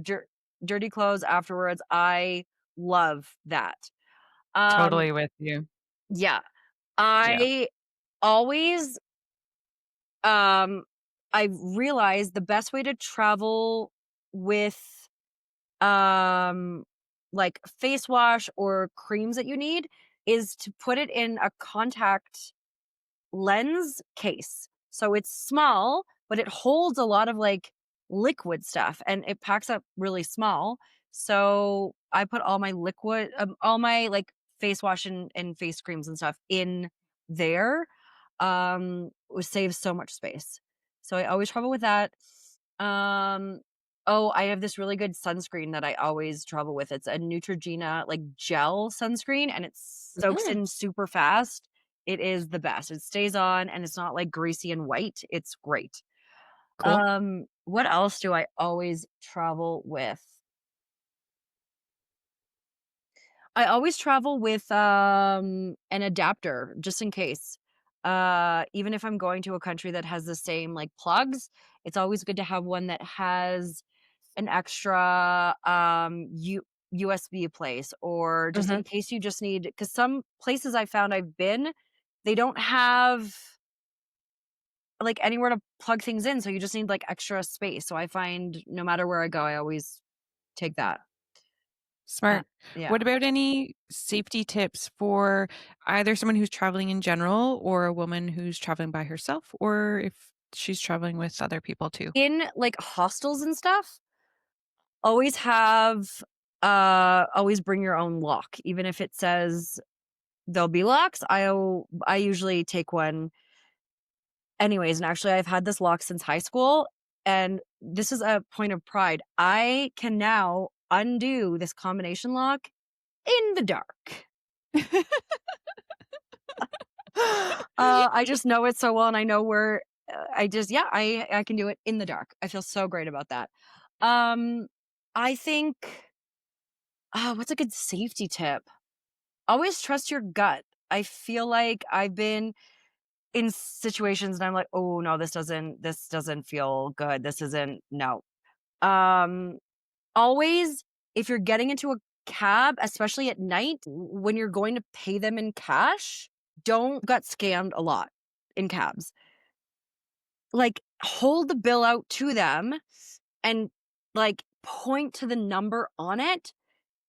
dirty clothes afterwards. I love that. Um, Totally with you. yeah. Yeah. I always um I realized the best way to travel with um like face wash or creams that you need is to put it in a contact lens case. So it's small, but it holds a lot of like liquid stuff and it packs up really small. So I put all my like face wash and face creams and stuff in there. Which saves so much space. So I always travel with that. Um, oh, I have this really good sunscreen that I always travel with. It's a Neutrogena like gel sunscreen and it soaks Mhm. in super fast. It is the best. It stays on and it's not like greasy and white. It's great. Cool. What else do I always travel with? I always travel with an adapter just in case. Even if I'm going to a country that has the same, like, plugs, it's always good to have one that has an extra, USB place, or just Mhm. in case you just need, because some places I found I've been, they don't have, like, anywhere to plug things in, so you just need, like, extra space, so I find no matter where I go, I always take that. Uh, Smart. yeah. What about any safety tips for either someone who's traveling in general or a woman who's traveling by herself or if she's traveling with other people too? In, like, hostels and stuff, always have, always bring your own lock, even if it says there'll be locks, I usually take one anyways, and actually I've had this lock since high school, and this is a point of pride. I can now undo this combination lock in the dark. I just know it so well, and I know where, I just, yeah, I can do it in the dark. I feel so great about that. Um, I think, what's a good safety tip? Always trust your gut. I feel like I've been in situations and I'm like, "Oh, no, this doesn't feel good. This isn't, no." Um, Always, if you're getting into a cab, especially at night, when you're going to pay them in cash, don't get scammed a lot in cabs. Like, hold the bill out to them and, like, point to the number on it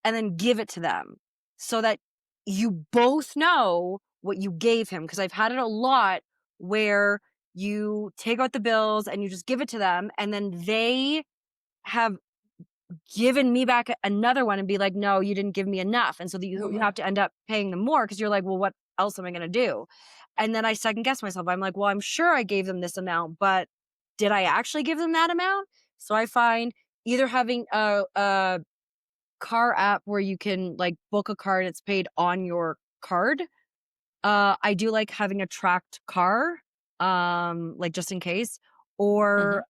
and then give it to them so that you both know what you gave him. Because I've had it a lot where you take out the bills and you just give it to them, and then they have given me back another one and be like, "No, you didn't give me enough." And so that you have to end up paying them more because you're like, "Well, what else am I gonna do?" And then I second guess myself. I'm like, "Well, I'm sure I gave them this amount, but did I actually give them that amount?" So I find either having a car app where you can, like, book a car and it's paid on your card. I do like having a tracked car, like, just in case, Mhm. or,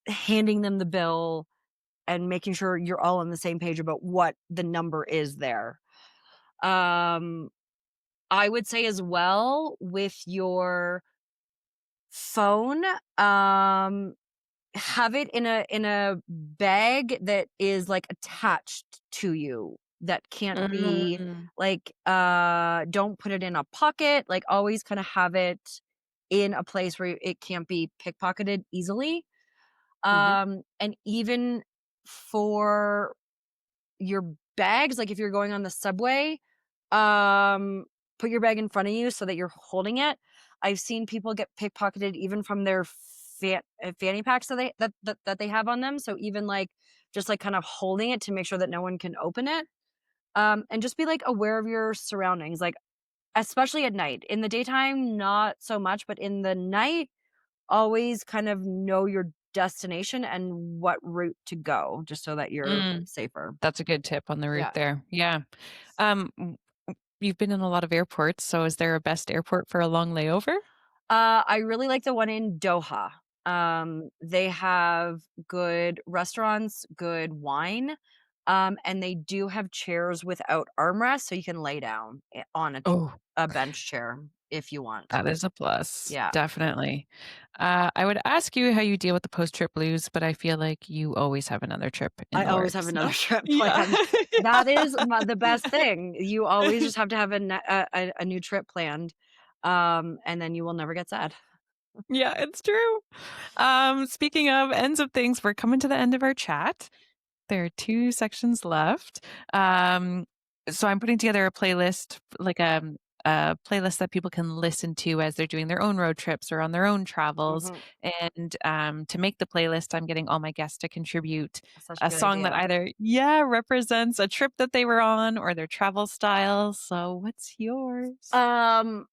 handing them the bill and making sure you're all on the same page about what the number is there. Um, I would say as well with your phone, have it in a bag that is, like, attached to you, that can't be, Mm. like, don't put it in a pocket, like, always kinda have it in a place where it can't be pickpocketed easily. Mhm. And even for your bags, like, if you're going on the subway, um, put your bag in front of you so that you're holding it. I've seen people get pickpocketed even from their fanny packs that they have on them, so even, like, just, like, kind of holding it to make sure that no one can open it, and just be, like, aware of your surroundings, like, especially at night. In the daytime, not so much, but in the night, always kind of know your destination and what route to go just so that you're Mm. safer. That's a good tip on the route Yeah. there. Yeah. W You've been in a lot of airports, so is there a best airport for a long layover? I really like the one in Doha. They have good restaurants, good wine, and they do have chairs without armrests, so you can lay down on Oh, a bench chair if you want. that is a plus, Yeah, definitely. I would ask you how you deal with the post-trip blues, but I feel like you always have another trip in I the always have works, another no? trip Yeah. planned. That is the best Yeah. thing. You always just have to have a new trip planned, and then you will never get sad. Yeah, it's true. Speaking of ends of things, we're coming to the end of our chat. There are 2 sections left. So I'm putting together a playlist, like, a playlist that people can listen to as they're doing their own road trips or on their own travels. Mhm. And, to make the playlist, I'm getting all my guests to contribute Such a a good song that idea. either, represents a trip that they were on or their travel style. So what's yours? Um,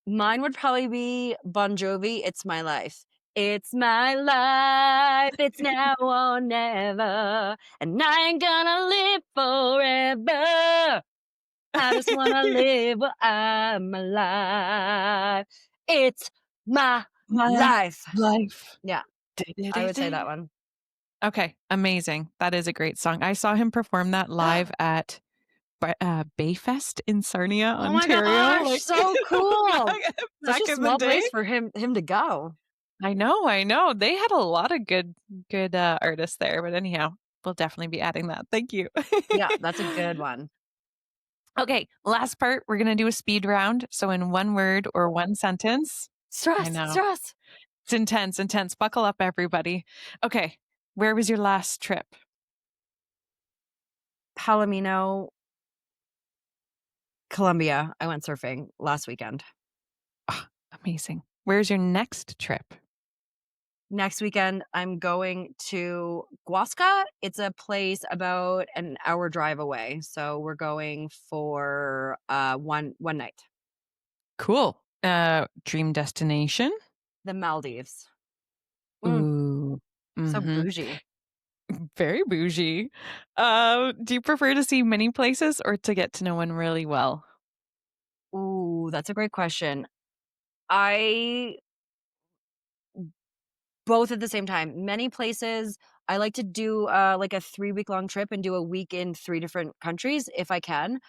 Mine would probably be Bon Jovi, "It's My Life." It's my life, it's now or never, and I ain't gonna live forever. I just wanna live while I'm alive. It's my My life. life. Yeah, I would say that Du-du-du-du. one. Okay, amazing. That is a great song. I saw him perform that live at Bayfest in Sarnia, Oh my Ontario, gosh, like so cool. Such back a in the small day. place for him to go. I know. They had a lot of good artists there, but anyhow, we'll definitely be adding that. Thank you. Yeah, that's a good one. Okay, last part, we're gonna do a speed round. So in one word or one sentence. I know. Stress. It's intense. Buckle up, everybody. Okay, where was your last trip? Palomino, Colombia. I went surfing last weekend. Ah, amazing. Where's your next trip? Next weekend, I'm going to Guasca. It's a place about an hour drive away. So we're going for one night. Cool. Dream destination? The Maldives. Ooh. So Mhm. bougie. Very bougie. Do you prefer to see many places or to get to know one really well? Ooh, that's a great question. I both at the same time. Many places I like to do like a 3-week long trip and do a week in 3 different countries if I can.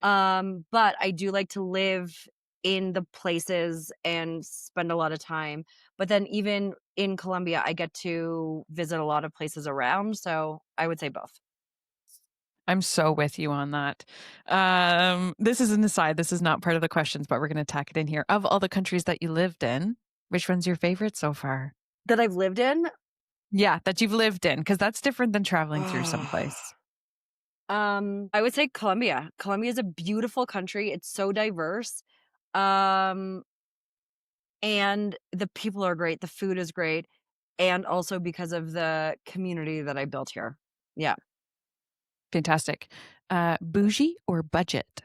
But I do like to live in the places and spend a lot of time. But then even in Colombia, I get to visit a lot of places around. So I would say both. I'm so with you on that. This is an aside. This is not part of the questions, but we're going to tack it in here. Of all the countries that you lived in, which one's your favorite so far? That I've lived in. Yeah, that you've lived in, because that's different than traveling through I someplace. would say Colombia. Colombia is a beautiful country. It's so diverse. Um, and the people are great. The food is great. And also because of the community that I built here. Yeah. Fantastic. Bougie or budget?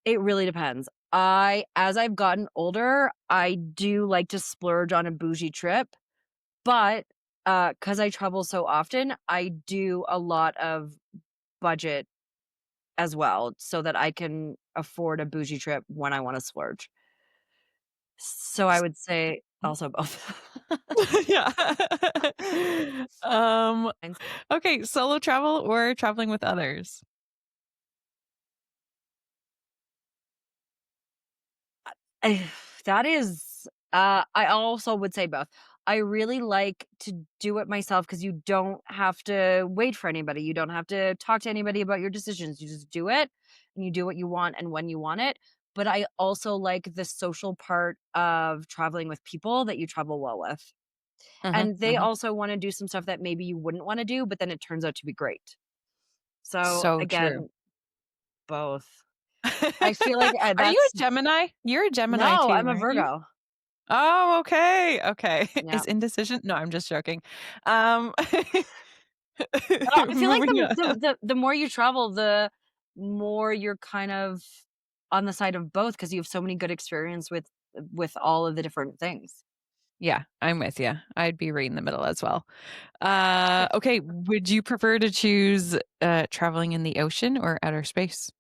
It really depends. As I've gotten older, I do like to splurge on a bougie trip, but, because I travel so often, I do a lot of budget as well so that I can afford a bougie trip when I wanna splurge. So I would say also both. Yeah. um, Mine's okay, solo travel or traveling with others? I that is I also would say both. I really like to do it myself because you don't have to wait for anybody. You don't have to talk to anybody about your decisions. You just do it and you do what you want and when you want it. But I also like the social part of traveling with people that you travel well with. Mhm, And they mhm. also want to do some stuff that maybe you wouldn't want to do, but then it turns out to be great. So So true. again, both. I feel like Are you that's a Gemini? You're a Gemini no, too, I'm a aren't you? Virgo. Oh, okay. Yeah. Is indecision? No, I'm just joking. Um, I feel like moving on. the more you travel, the more you're kind of on the side of both because you have so many good experience with all of the different things. Yeah, I'm with you. I'd be right in the middle as well. Okay, would you prefer to choose traveling in the ocean or outer space?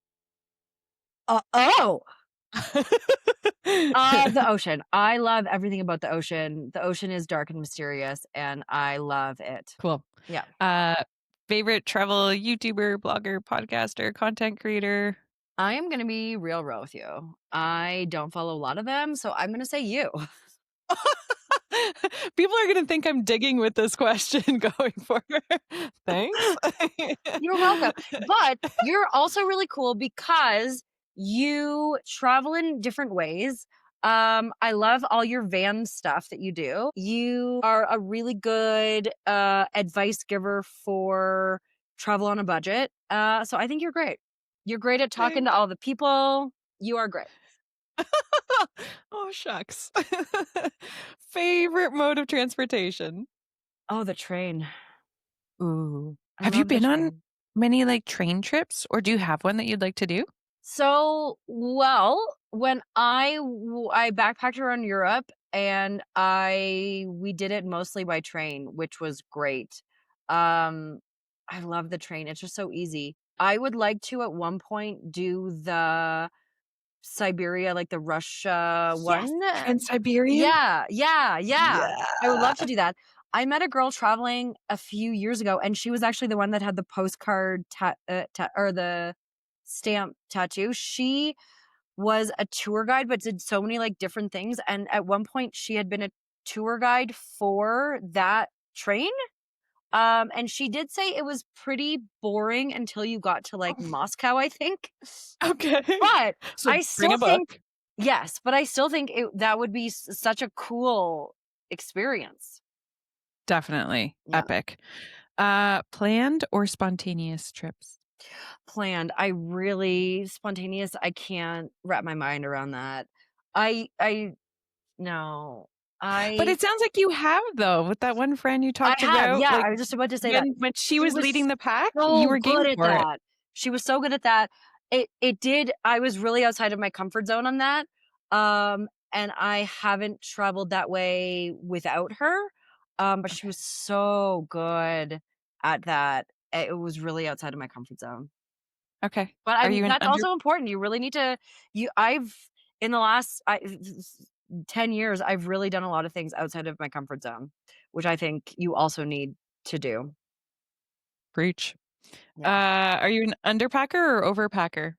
Oh, the ocean. I love everything about the ocean. The ocean is dark and mysterious, and I love it. Cool. Yeah. Uh, favorite travel YouTuber, blogger, podcaster, content creator? I am gonna be real with you. I don't follow a lot of them, so I'm gonna say you. People are going to think I'm digging with this question going forward. Thanks. You're welcome. But you're also really cool because you travel in different ways. I love all your van stuff that you do. You are a really good advice giver for travel on a budget. So I think you're great. You're great at talking to Thanks. all the people. You are great. Oh, shucks. Favorite mode of transportation? Oh, the train. Ooh. I Have you love the been on train. many like train trips or do you have one that you'd like to do? So, well, when I backpacked around Europe and we did it mostly by train, which was great. Um, I love the train. It's just so easy. I would like to at one point do the Siberia, like the Russia Yes. one. Trans-Siberian? Yeah. I would Yeah. love to do that. I met a girl traveling a few years ago, and she was actually the one that had the postcard or the stamp tattoo. She was a tour guide, but did so many like different things. And at one point, she had been a tour guide for that train. And she did say it was pretty boring until you got to like Moscow, I think. Okay. But So I bring still a book. think, yes, but I still think that would be such a cool experience. Definitely Yeah. epic. Planned or spontaneous trips? Planned. Spontaneous, I can't wrap my mind around that. No. But I it sounds like you have though, with that one friend you I talked have, about, yeah, like I was just about to say that. when she She was was leading the pack, you so were game good at for it. that. She was so good at that. It did I was really outside of my comfort zone on that. And I haven't traveled that way without her. But she Okay. was so good at that. It was really outside of my comfort zone. Okay. But Are you an that's also important. You really need to I've in the last 10 years, I've really done a lot of things outside of my comfort zone, which I think you also need to do. Preach. Yeah. Are you an underpacker or overpacker?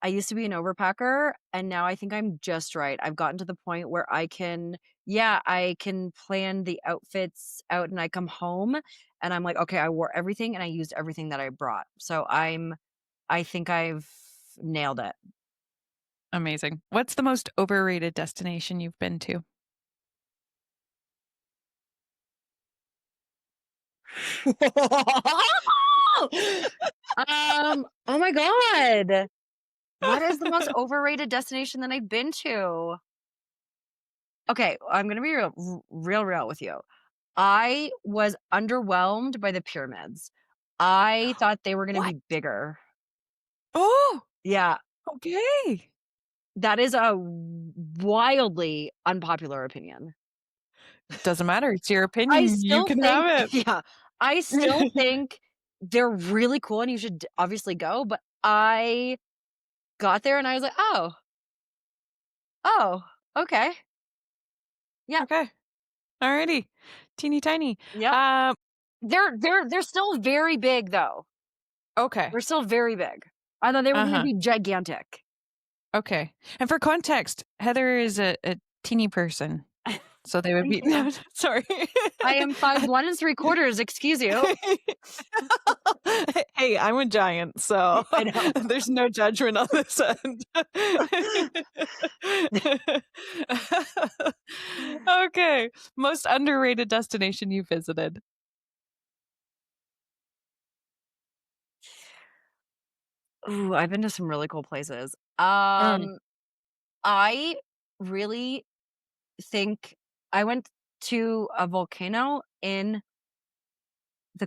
I used to be an overpacker and now I think I'm just right. I've gotten to the point where I can plan the outfits out and I come home and I'm like, okay, I wore everything and I used everything that I brought. So I think I've nailed it. Amazing. What's the most overrated destination you've been to? Oh my God. What is the most overrated destination that I've been to? Okay, I'm gonna be real with you. I was underwhelmed by the pyramids. I thought they were gonna What? be bigger. Oh, Yeah, okay. that is a wildly unpopular opinion. Doesn't matter. It's your I opinion. You still can think have yeah, I still it. think they're really cool and you should obviously go, but I got there and I was like, "Oh, okay. Yeah, Okay. Alrighty. Teeny tiny. yep." Um, They're still very big though. okay. They're still very big. I thought they were gonna Uh-huh. be gigantic. Okay. And for context, Heather is a teeny person. So they would Thank be you. no, sorry. I am 5'1 3/4", excuse you. Hey, I'm a giant, so I know. there's no judgment on this end. Okay. Most underrated destination you visited? Ooh, I've been to some really cool places. Mm. I really think I went to a volcano in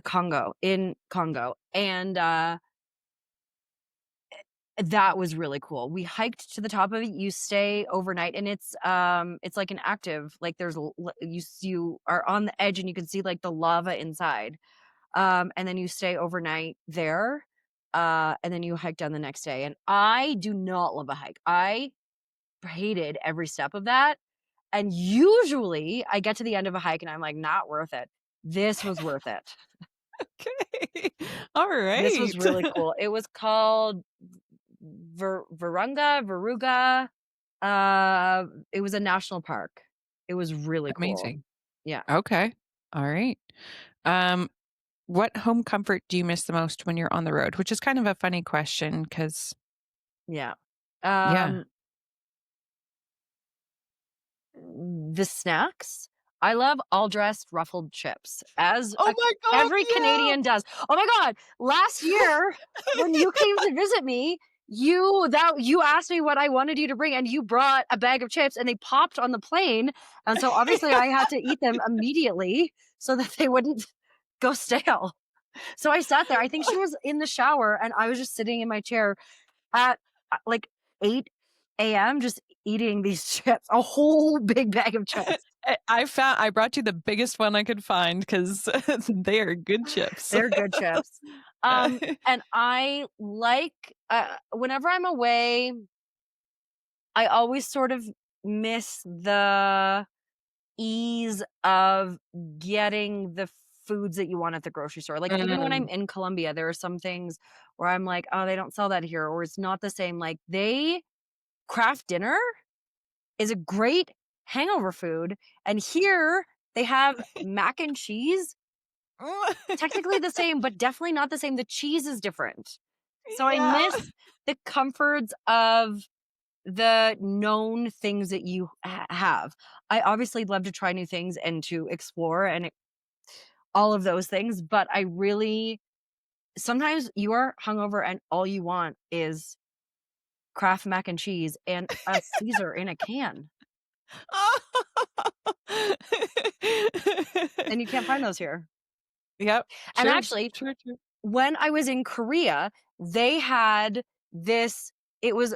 Congo, and, that was really cool. We hiked to the top of it, you stay overnight, and it's like an active like, there's l l you are on the edge, and you can see, like, the lava inside. And then you stay overnight there, and then you hike down the next day, and I do not love a hike. I hated every step of that, and usually, I get to the end of a hike, and I'm like, "Not worth it." This was worth it. Okay. All This was right. really cool. It was called Virunga. It was a national park. It was really cool. Amazing. Yeah, Okay. All right. Um, what home comfort do you miss the most when you're on the road? Which is kind of a funny question because, yeah. yeah. Um The snacks? I love all dressed ruffled chips, as Oh my God, every Canadian does. Oh my god, last year when you came to visit me, you asked me what I wanted you to bring, and you brought a bag of chips, and they popped on the plane, and so obviously I had to eat them immediately so that they wouldn't go stale. So I sat there, I think she was in the shower, and I was just sitting in my chair at, like, 8 a.m. just eating these chips, a whole big bag of chips. I brought you the biggest one I could find because they are good chips. They're good chips. And I like, whenever I'm away, I always sort of miss the ease of getting the foods that you want at the grocery store. Like, even when I'm Mm. in Colombia, there are some things where I'm like, "Oh, they don't sell that here," or it's not the same. Like, they craft dinner is a great hangover food, and here they have mac and cheese, technically the same, but definitely not the same. The cheese is different. So I Yeah. miss the comforts of the known things that you have. I obviously love to try new things and to explore and all of those things, but I really sometimes you are hungover and all you want is Kraft mac and cheese and a Caesar in a can, and you can't find those here. Yep. And True. actually, True, true. when I was in Korea, they had this it was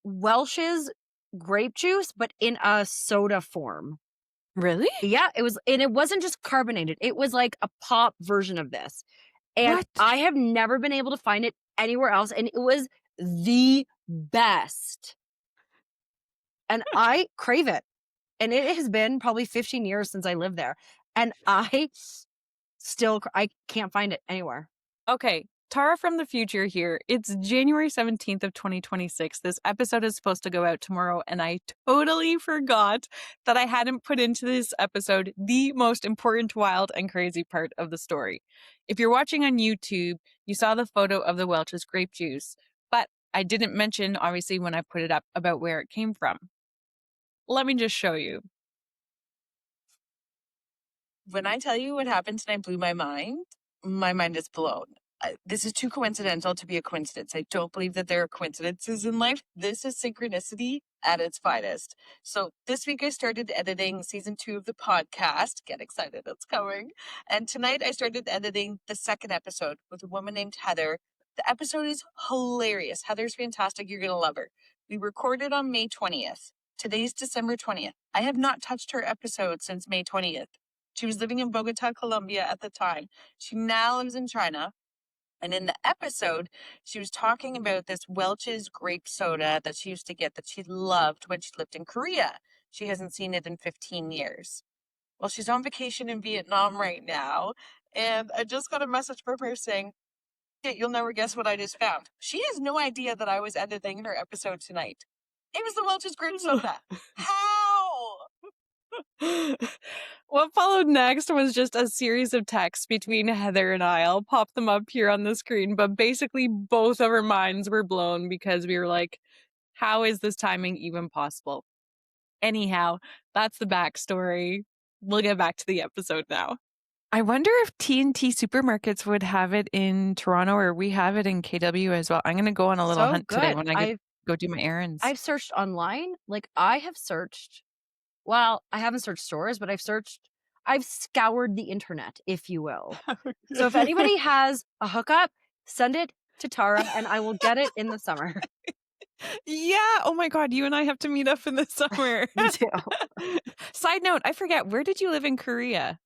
Welch's grape juice, but in a soda form. Really? Yeah, it was and it wasn't just carbonated, it was like a pop version of this, and What? I have never been able to find it anywhere else, and it was the best, and I crave it, and it has been probably 15 years since I lived there, and I still I can't find it anywhere. Okay, Tara from the future here. It's January 17th of 2026. This episode is supposed to go out tomorrow, and I totally forgot that I hadn't put into this episode the most important, wild, and crazy part of the story. If you're watching on YouTube, you saw the photo of the Welch's grape juice, but I didn't mention, obviously, when I put it up about where it came from. Let me just show you. When I tell you what happened and I blew my mind is blown. This is too coincidental to be a coincidence. I don't believe that there are coincidences in life. This is synchronicity at its finest. So this week I started editing season 2 of the podcast. Get excited, it's coming. And tonight I started editing the second episode with a woman named Heather. The episode is hilarious. Heather's fantastic. You're going to love her. We recorded on May 20th. Today's December 20th. I have not touched her episode since May 20th. She was living in Bogota, Colombia at the time. She now lives in China. And in the episode, she was talking about this Welch's grape soda that she used to get that she loved when she lived in Korea. She hasn't seen it in 15 years. Well, she's on vacation in Vietnam right now. And I just got a message from her saying, "Yeah, you'll never guess what I just found." She has no idea that I was editing her episode tonight. It was the Welch's grape soda. How? What followed next was just a series of texts between Heather and I. I'll pop them up here on the screen, but basically both of our minds were blown because we were like, how is this timing even possible? Anyhow, that's the backstory. We'll get back to the episode now. I wonder if T&T supermarkets would have it in Toronto or we have it in KW as well. I'm going to go on a little So hunt today good. when I go do my errands. I've searched online, like, I have searched well, I haven't searched stores, but I've scoured the internet, if you will. So if anybody has a hookup, send it to Tara and I will get it in the summer. Yeah. Oh my God. You and I have to meet up in the summer. Me too. Side note, I forget, where did you live in Korea?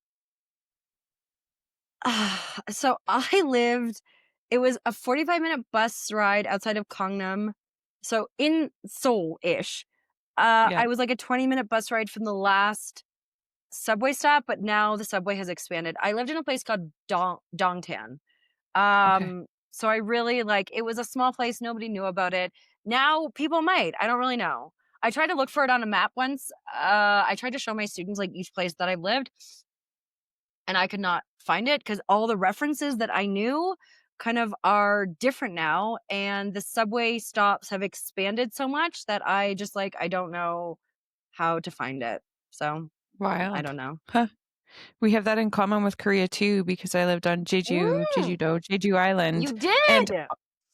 So it was a 45-minute bus ride outside of Gangnam. So in Seoul-ish. Yeah. I was like a 20-minute bus ride from the last subway stop, but now the subway has expanded. I lived in a place called Dongtan. Okay. So I really it was a small place, nobody knew about it. Now people might. I don't really know. I tried to look for it on a map once. I tried to show my students like each place that I've lived, and I could not find it because all the references that I knew kind of are different now, and the subway stops have expanded so much that I just I don't know how to find it. So I Wild. don't know. Huh. We have that in common with Korea too, because I lived on Mm, Jeju Island. you And did.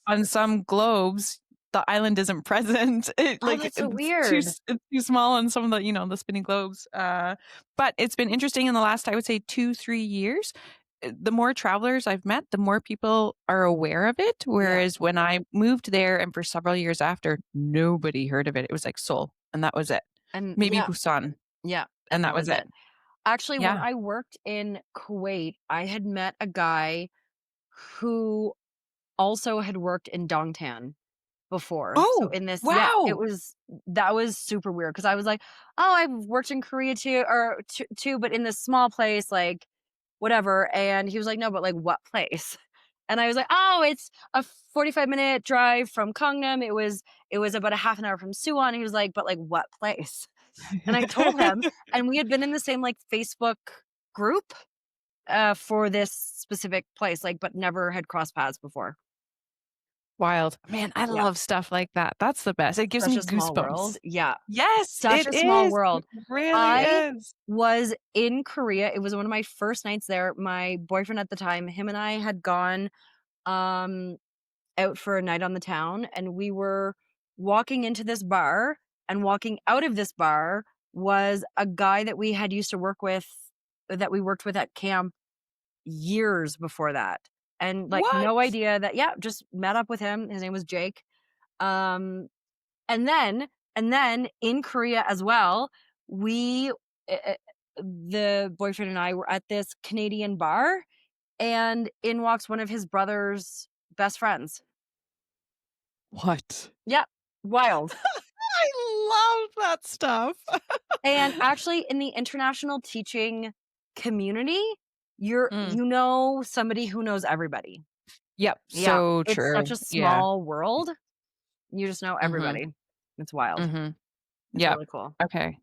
on some globes, the island isn't present. Oh, that's so weird. It's too small on some of the, the spinning globes. But it's been interesting in the last, I would say, 2-3 years. The more travelers I've met, the more people are aware of it. Whereas when I moved there and for several years after, nobody heard of it. It was like Seoul, and that was it. And Maybe Busan, yeah, and that was it. Actually, when Yeah. I worked in Kuwait, I had met a guy who also had worked in Dongtan before. So Oh, in this, wow. that was super weird because I was like, oh, I've worked in Korea too, or too, but in this small place, whatever. And he was like, no, but like what place? And I was like, oh, it's a 45-minute drive from Kongnam. It was about a half an hour from Suwon. He was like, but like what place? And I told him, and we had been in the same like Facebook group for this specific place, like, but never had crossed paths before. Wild. Man, I Yeah. love stuff like that. That's the best. It gives Such me a small world. goosebumps. Yeah. Yes, Such it a small is. It world. really I is. was in Korea. It was one of my first nights there. My boyfriend at the time, him and I had gone um out for a night on the town, and we were walking into this bar, and walking out of this bar was a guy that we had used to work with, that we worked with at camp years before that. And like What? no idea that, yeah, just met up with him. His name was Jake. Um and then in Korea as well, we the boyfriend and I were at this Canadian bar, and in walks one of his brother's best friends. What? Yep, wild. I love that stuff. And actually in the international teaching community, Mm. you know somebody who knows everybody. Yep, Yeah, so it's such true. a Yeah. small world. You just know Mhm, everybody. It's wild. mhm. It's Yep. really cool. Okay.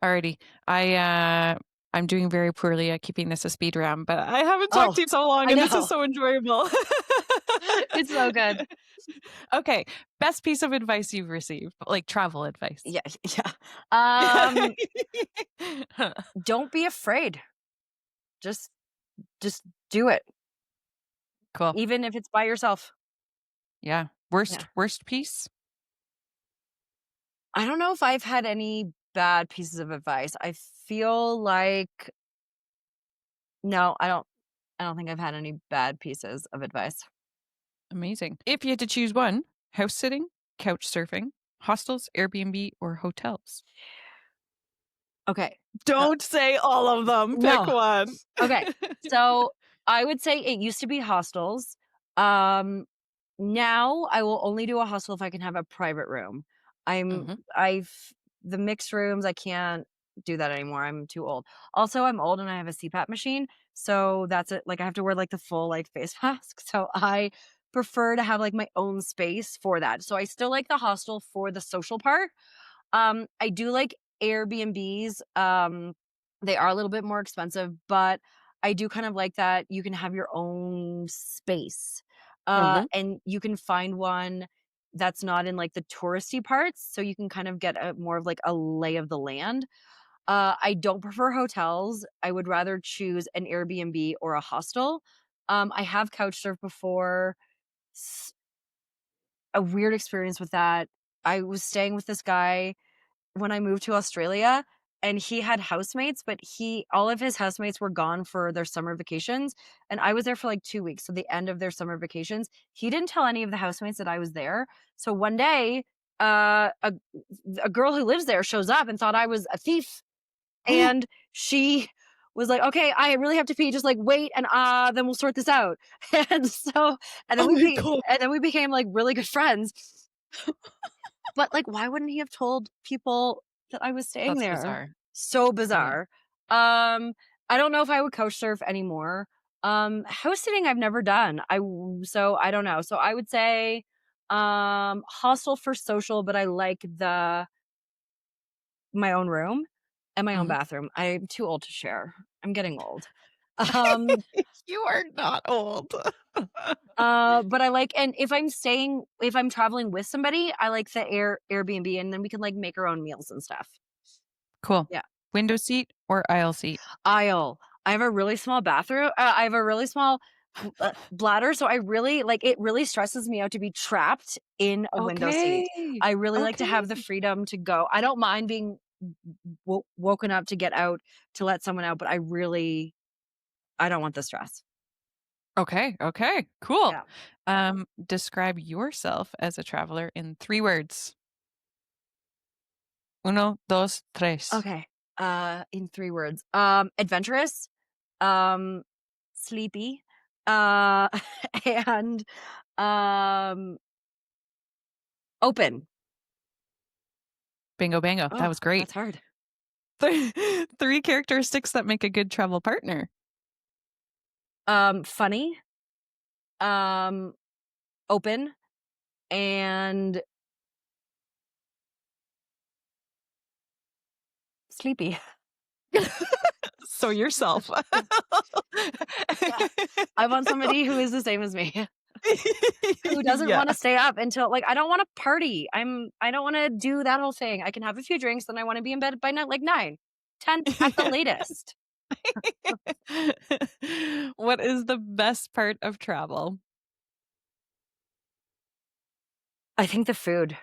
Alrighty. I'm doing very poorly at keeping this a speed round, but I haven't talked Oh, to you so long, I and this is know. so enjoyable. It's so good. Okay, best piece of advice you've received, like travel advice. Yeah, yeah. Um, don't be afraid. Just just do it, Cool. even if it's by yourself. Yeah. Yeah. Worst piece? I don't know if I've had any bad pieces of advice. I feel like no, I don't think I've had any bad pieces of advice. Amazing. If you had to choose one, house sitting, couch surfing, hostels, Airbnb, or hotels? Okay. So Don't say all of them. Pick no. one. Okay. So I would say it used to be hostels. Um Now I will only do a hostel if I can have a private room. I'm Mhm. I've the mixed rooms, I can't do that anymore. I'm too old. Also, I'm old and I have a CPAP machine, so that's it. Like I have to wear like the full like face mask. So I prefer to have like my own space for that. So I still like the hostel for the social part. I do like Airbnbs. They are a little bit more expensive, but I do kind of like that you can have your own space. Mhm. And you can find one that's not in like the touristy parts, so you can kind of get a more of like a lay of the land. I don't prefer hotels. I would rather choose an Airbnb or a hostel. I have couch surfed before. S- a weird experience with that. I was staying with this guy when I moved to Australia, and he had housemates, but he all of his housemates were gone for their summer vacations, and I was there for like 2 weeks, so the end of their summer vacations. He didn't tell any of the housemates that I was there. So one day, uh, a a girl who lives there shows up and thought I was a thief, Oh and she was like, "Okay, I really have to pee. Just like wait, and then we'll sort this out." And so, my god. and then we became like really good friends. But, like, why wouldn't he have told people that I was staying That's there? bizarre. So Yeah. bizarre. I don't know if I would couch surf anymore. House sitting I've never done. So I don't know. So I would say, hostel for social, but I like my own room and my own Mhm. bathroom. I'm too old to share. I'm getting old. Um, You are not old. but I like, and if I'm traveling with somebody, I like the Airbnb, and then we can, like, make our own meals and stuff. Cool. Yeah. Window seat or aisle seat? Aisle. I have a really small bathroom. I have a really small bladder, so I really like it really stresses me out to be trapped in a window seat. Okay. I really like to have the Okay. freedom to go. I don't mind being woken up to get out to let someone out, but I don't want the stress. Okay. Okay. Cool. Yeah. Describe yourself as a traveler in 3 words. Uno, dos, tres. Okay. In 3 words. Adventurous, um, sleepy, uh, and um, open. Bingo, bango. That Oh, was great. that's hard. 3 characteristics that make a good travel partner. Funny, um, open, and sleepy. So yourself. Yeah. I want somebody who is the same as me, who doesn't Yeah. wanna stay up until like, I don't wanna party. I don't wanna do that whole thing. I can have a few drinks, then I wanna be in bed by night like 9, 10 at the latest. What is the best part of travel? I think the food.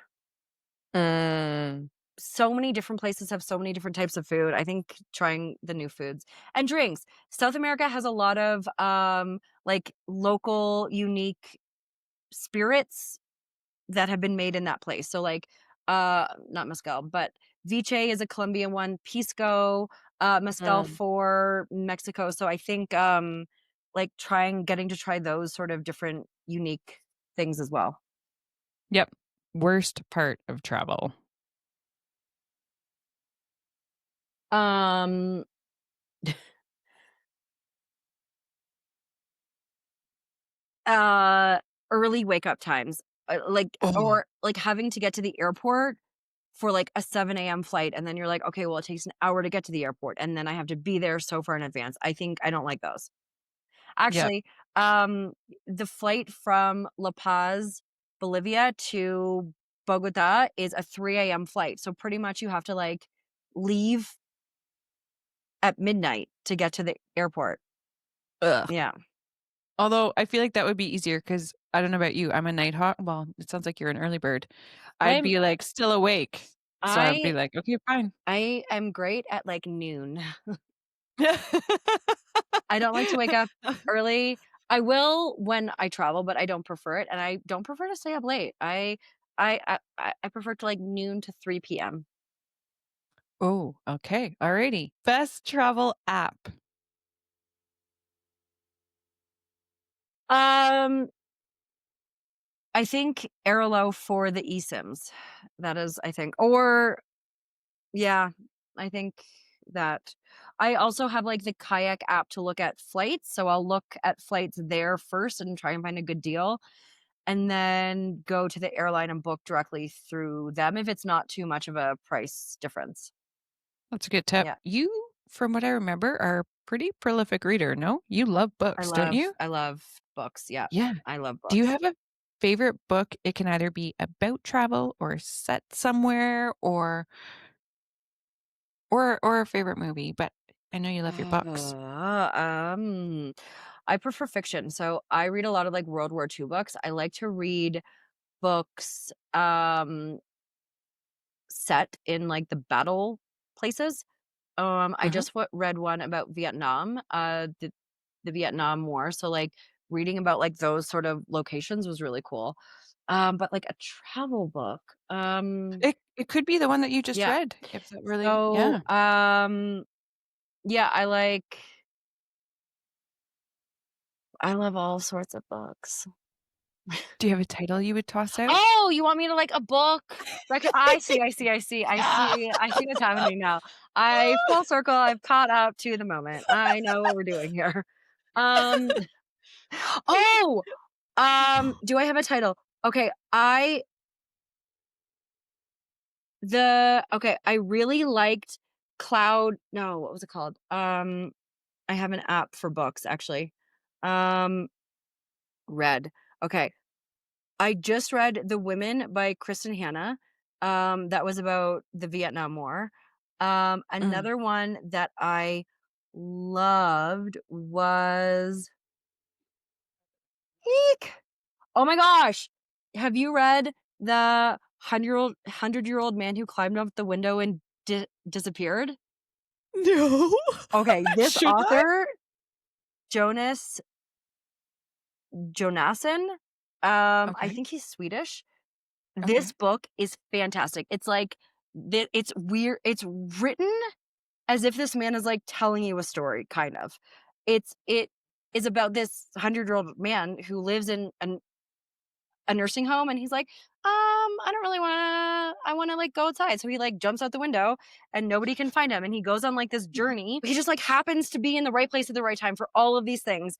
Mm. So many different places have so many different types of food. I think trying the new foods and drinks. South America has a lot of, like, local unique spirits that have been made in that place. So, like, not mezcal, but Viche is a Colombian one, Pisco, mezcal Mm. for Mexico. So I think, like, getting to try those sort of different unique things as well. Yep. Worst part of travel. Um, uh, early wake up times, like, Oh, or like having to get to the airport for like a 7 a.m. flight, and then you're like, okay, well, it takes an hour to get to the airport, and then I have to be there so far in advance. I don't like those. yep. Actually, the flight from La Paz, Bolivia to Bogota is a 3 a.m. flight. So pretty much you have to like leave at midnight to get to the airport. Ugh. Yeah. Although I feel like that would be easier because I don't know about you. I'm a night hawk. Well, it sounds like you're an early bird. I'd I'm be like still awake. So I'd be I like, okay, fine. I am great at like noon. I don't like to wake up early. I will when I travel, but I don't prefer it, and I don't prefer to stay up late. I prefer to like noon to 3 p.m. Oh, okay. Alrighty. Best travel app. Um, I think Airlo for the eSIMs. That is, I think, or yeah, I think that. I also have like the kayak app to look at flights, so I'll look at flights there first and try and find a good deal, and then go to the airline and book directly through them if it's not too much of a price difference. That's a good tip. Yeah. You, from what I remember, are a pretty prolific reader, no? You love books, don't you? I love books, yeah. Yeah. I love Do you books. have a favorite book? It can either be about travel or set somewhere or a favorite movie, but I know you love your books. Um, I prefer fiction, so I read a lot of, like, World War II books. I like to read books, set in, like, the battle places. I Mhm. just read one about Vietnam, the Vietnam War, so, like, reading about, like, those sort of locations was really cool. But, like, a travel book, It could be the one that you just yeah. read, if that really So, yeah. yeah, I love all sorts of books. Do you have a title you would toss out? Oh, you want me to, like, a book? Like, Yeah. I see what's happening now. Full circle, I've caught up to the moment. I know what we're doing here. Um, oh, do I have a title? Okay, I really liked what was it called? I have an app for books, actually. Um, Read. Okay. I just read The Women by Kristen Hanna. That was about the Vietnam War. Mm. Another one that I loved was eek! Oh my gosh! Have you read the 100-year-old man who climbed up the window and disappeared? No. Okay, this Should I? author, Jonas Jonasson, I Okay, think he's Swedish. This okay. book is fantastic. It's like it's weird. It's written as if this man is like telling you a story, kind of. It is about this 100-year-old man who lives in a nursing home, and he's like, I don't really wanna I wanna like go outside. So he like jumps out the window and nobody can find him. And he goes on like this journey. He just like happens to be in the right place at the right time for all of these things.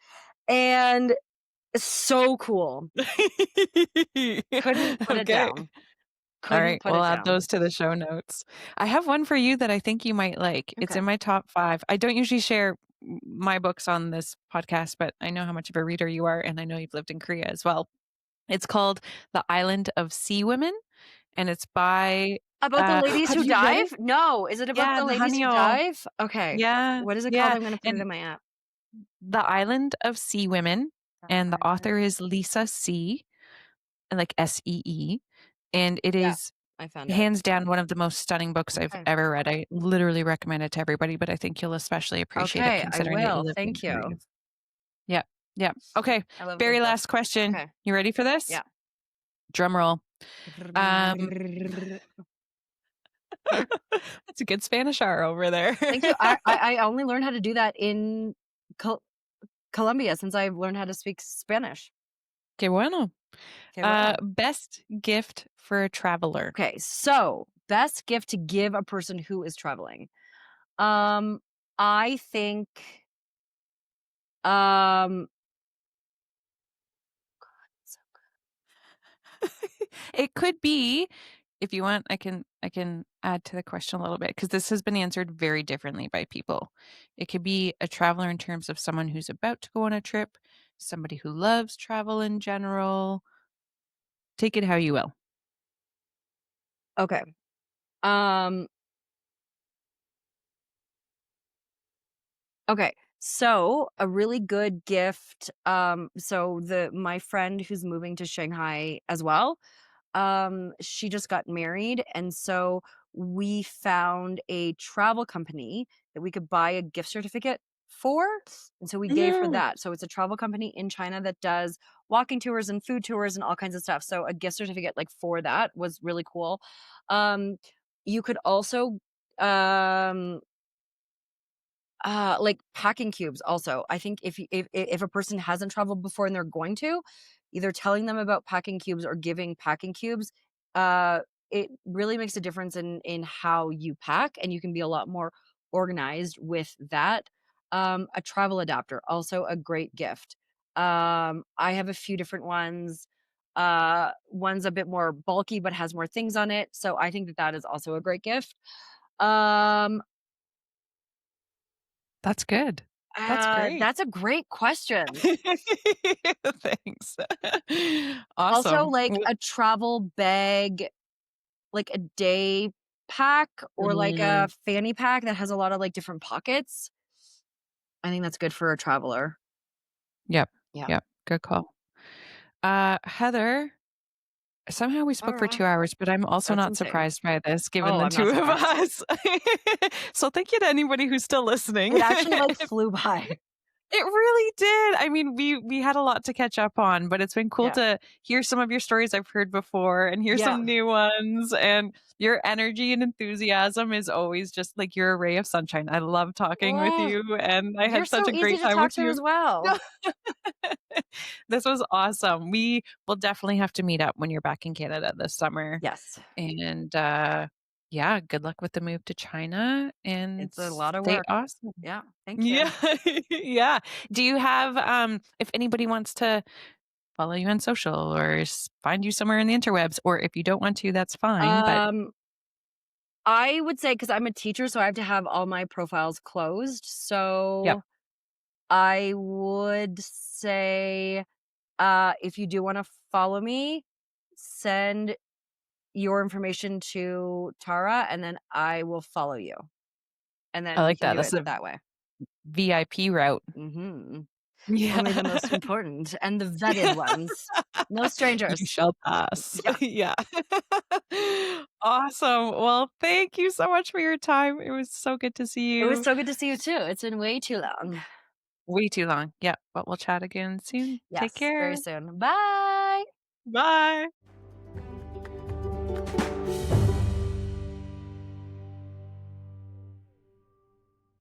and so cool. Couldn't put it Okay. down. All Couldn't right, put we'll it add down. those to the show notes. I have one for you that I think you might like. It's Okay. in my top 5. I don't usually share my books on this podcast, but I know how much of a reader you are, and I know you've lived in Korea as well. It's called The Island of Sea Women, and it's by, About the ladies have who you read dive? it? No. Is it about Yeah, the the ladies who Hanyo. dive? Okay. Yeah, What is it called? yeah, I'm gonna put it and in my app. The Island of Sea Women, The and the author Island. is Lisa See, and like SEE, and it Yeah, is I found it. hands down one of the most stunning books I've Okay. ever read. I literally recommend it to everybody, but I think you'll especially appreciate it Okay, I considering that you will. lived in Thank Korea. you. Yeah, yeah. Okay, I love a good very book. last question. Okay. You ready for this? Yeah. Drum roll. Um, that's a good Spanish R over there. Thank you. I only learned how to do that in Colombia since I've learned how to speak Spanish. Qué bueno. Okay, bueno. Best gift for a traveler. Okay, so best gift to give a person who is traveling. I think um It could be, if you want, I can add to the question a little bit because this has been answered very differently by people. It could be a traveler in terms of someone who's about to go on a trip, somebody who loves travel in general. Take it how you will. okay. Um okay. So a really good gift. So the my friend who's moving to Shanghai as well, she just got married, and so we found a travel company that we could buy a gift certificate for, and so we gave her Mm. that. So it's a travel company in China that does walking tours and food tours and all kinds of stuff. So a gift certificate like for that was really cool. Um, you could also um like packing cubes also. I think if a person hasn't traveled before and they're going to, either telling them about packing cubes or giving packing cubes, uh, it really makes a difference in how you pack, and you can be a lot more organized with that. A travel adapter, also a great gift. I have a few different ones. One's a bit more bulky but has more things on it, so I think that that is also a great gift. Um, That's good. That's great. That's a great question. Thanks. Also, Awesome. like a travel bag, like a day pack or like a Mm, fanny pack that has a lot of like different pockets. I think that's good for a traveler. yep. Yeah. Yep. Good call. Heather, somehow we spoke for Alright. 2 hours, but I'm also That's not insane. surprised by this given Oh, the I'm not 2 of surprised. us. So thank you to anybody who's still listening. It actually like flew by. It really did. I mean, we had a lot to catch up on, but it's been cool Yeah. to hear some of your stories I've heard before and hear Yeah. some new ones. And your energy and enthusiasm is always just like you're a ray of sunshine. I love talking with Oh, you, and I you're had such so a easy great to time talk with to you. as well. This was awesome. We will definitely have to meet up when you're back in Canada this summer. Yes. And yeah, good luck with the move to China and It's a lot of stay work. awesome. Yeah. Thank Yeah. you. Yeah. Do you have, if anybody wants to follow you on social or find you somewhere in the interwebs, or if you don't want to, that's fine. But Um, I would say because I'm a teacher, so I have to have all my profiles closed. yep, So I would say, if you do wanna follow me, send your information to Tara, and then I will follow you, and I then we like can that. do That's it a that way. VIP route. Mhm. Only the Yeah. most important and the vetted ones. No You strangers. shall pass. Yeah. Yeah. Awesome. Well, thank you so much for your time. It was so good to see It was you. so good to see you too. It's been way too long. Way too long. Yeah, but we'll chat again soon. Take Yes, very care. soon. Bye. Bye.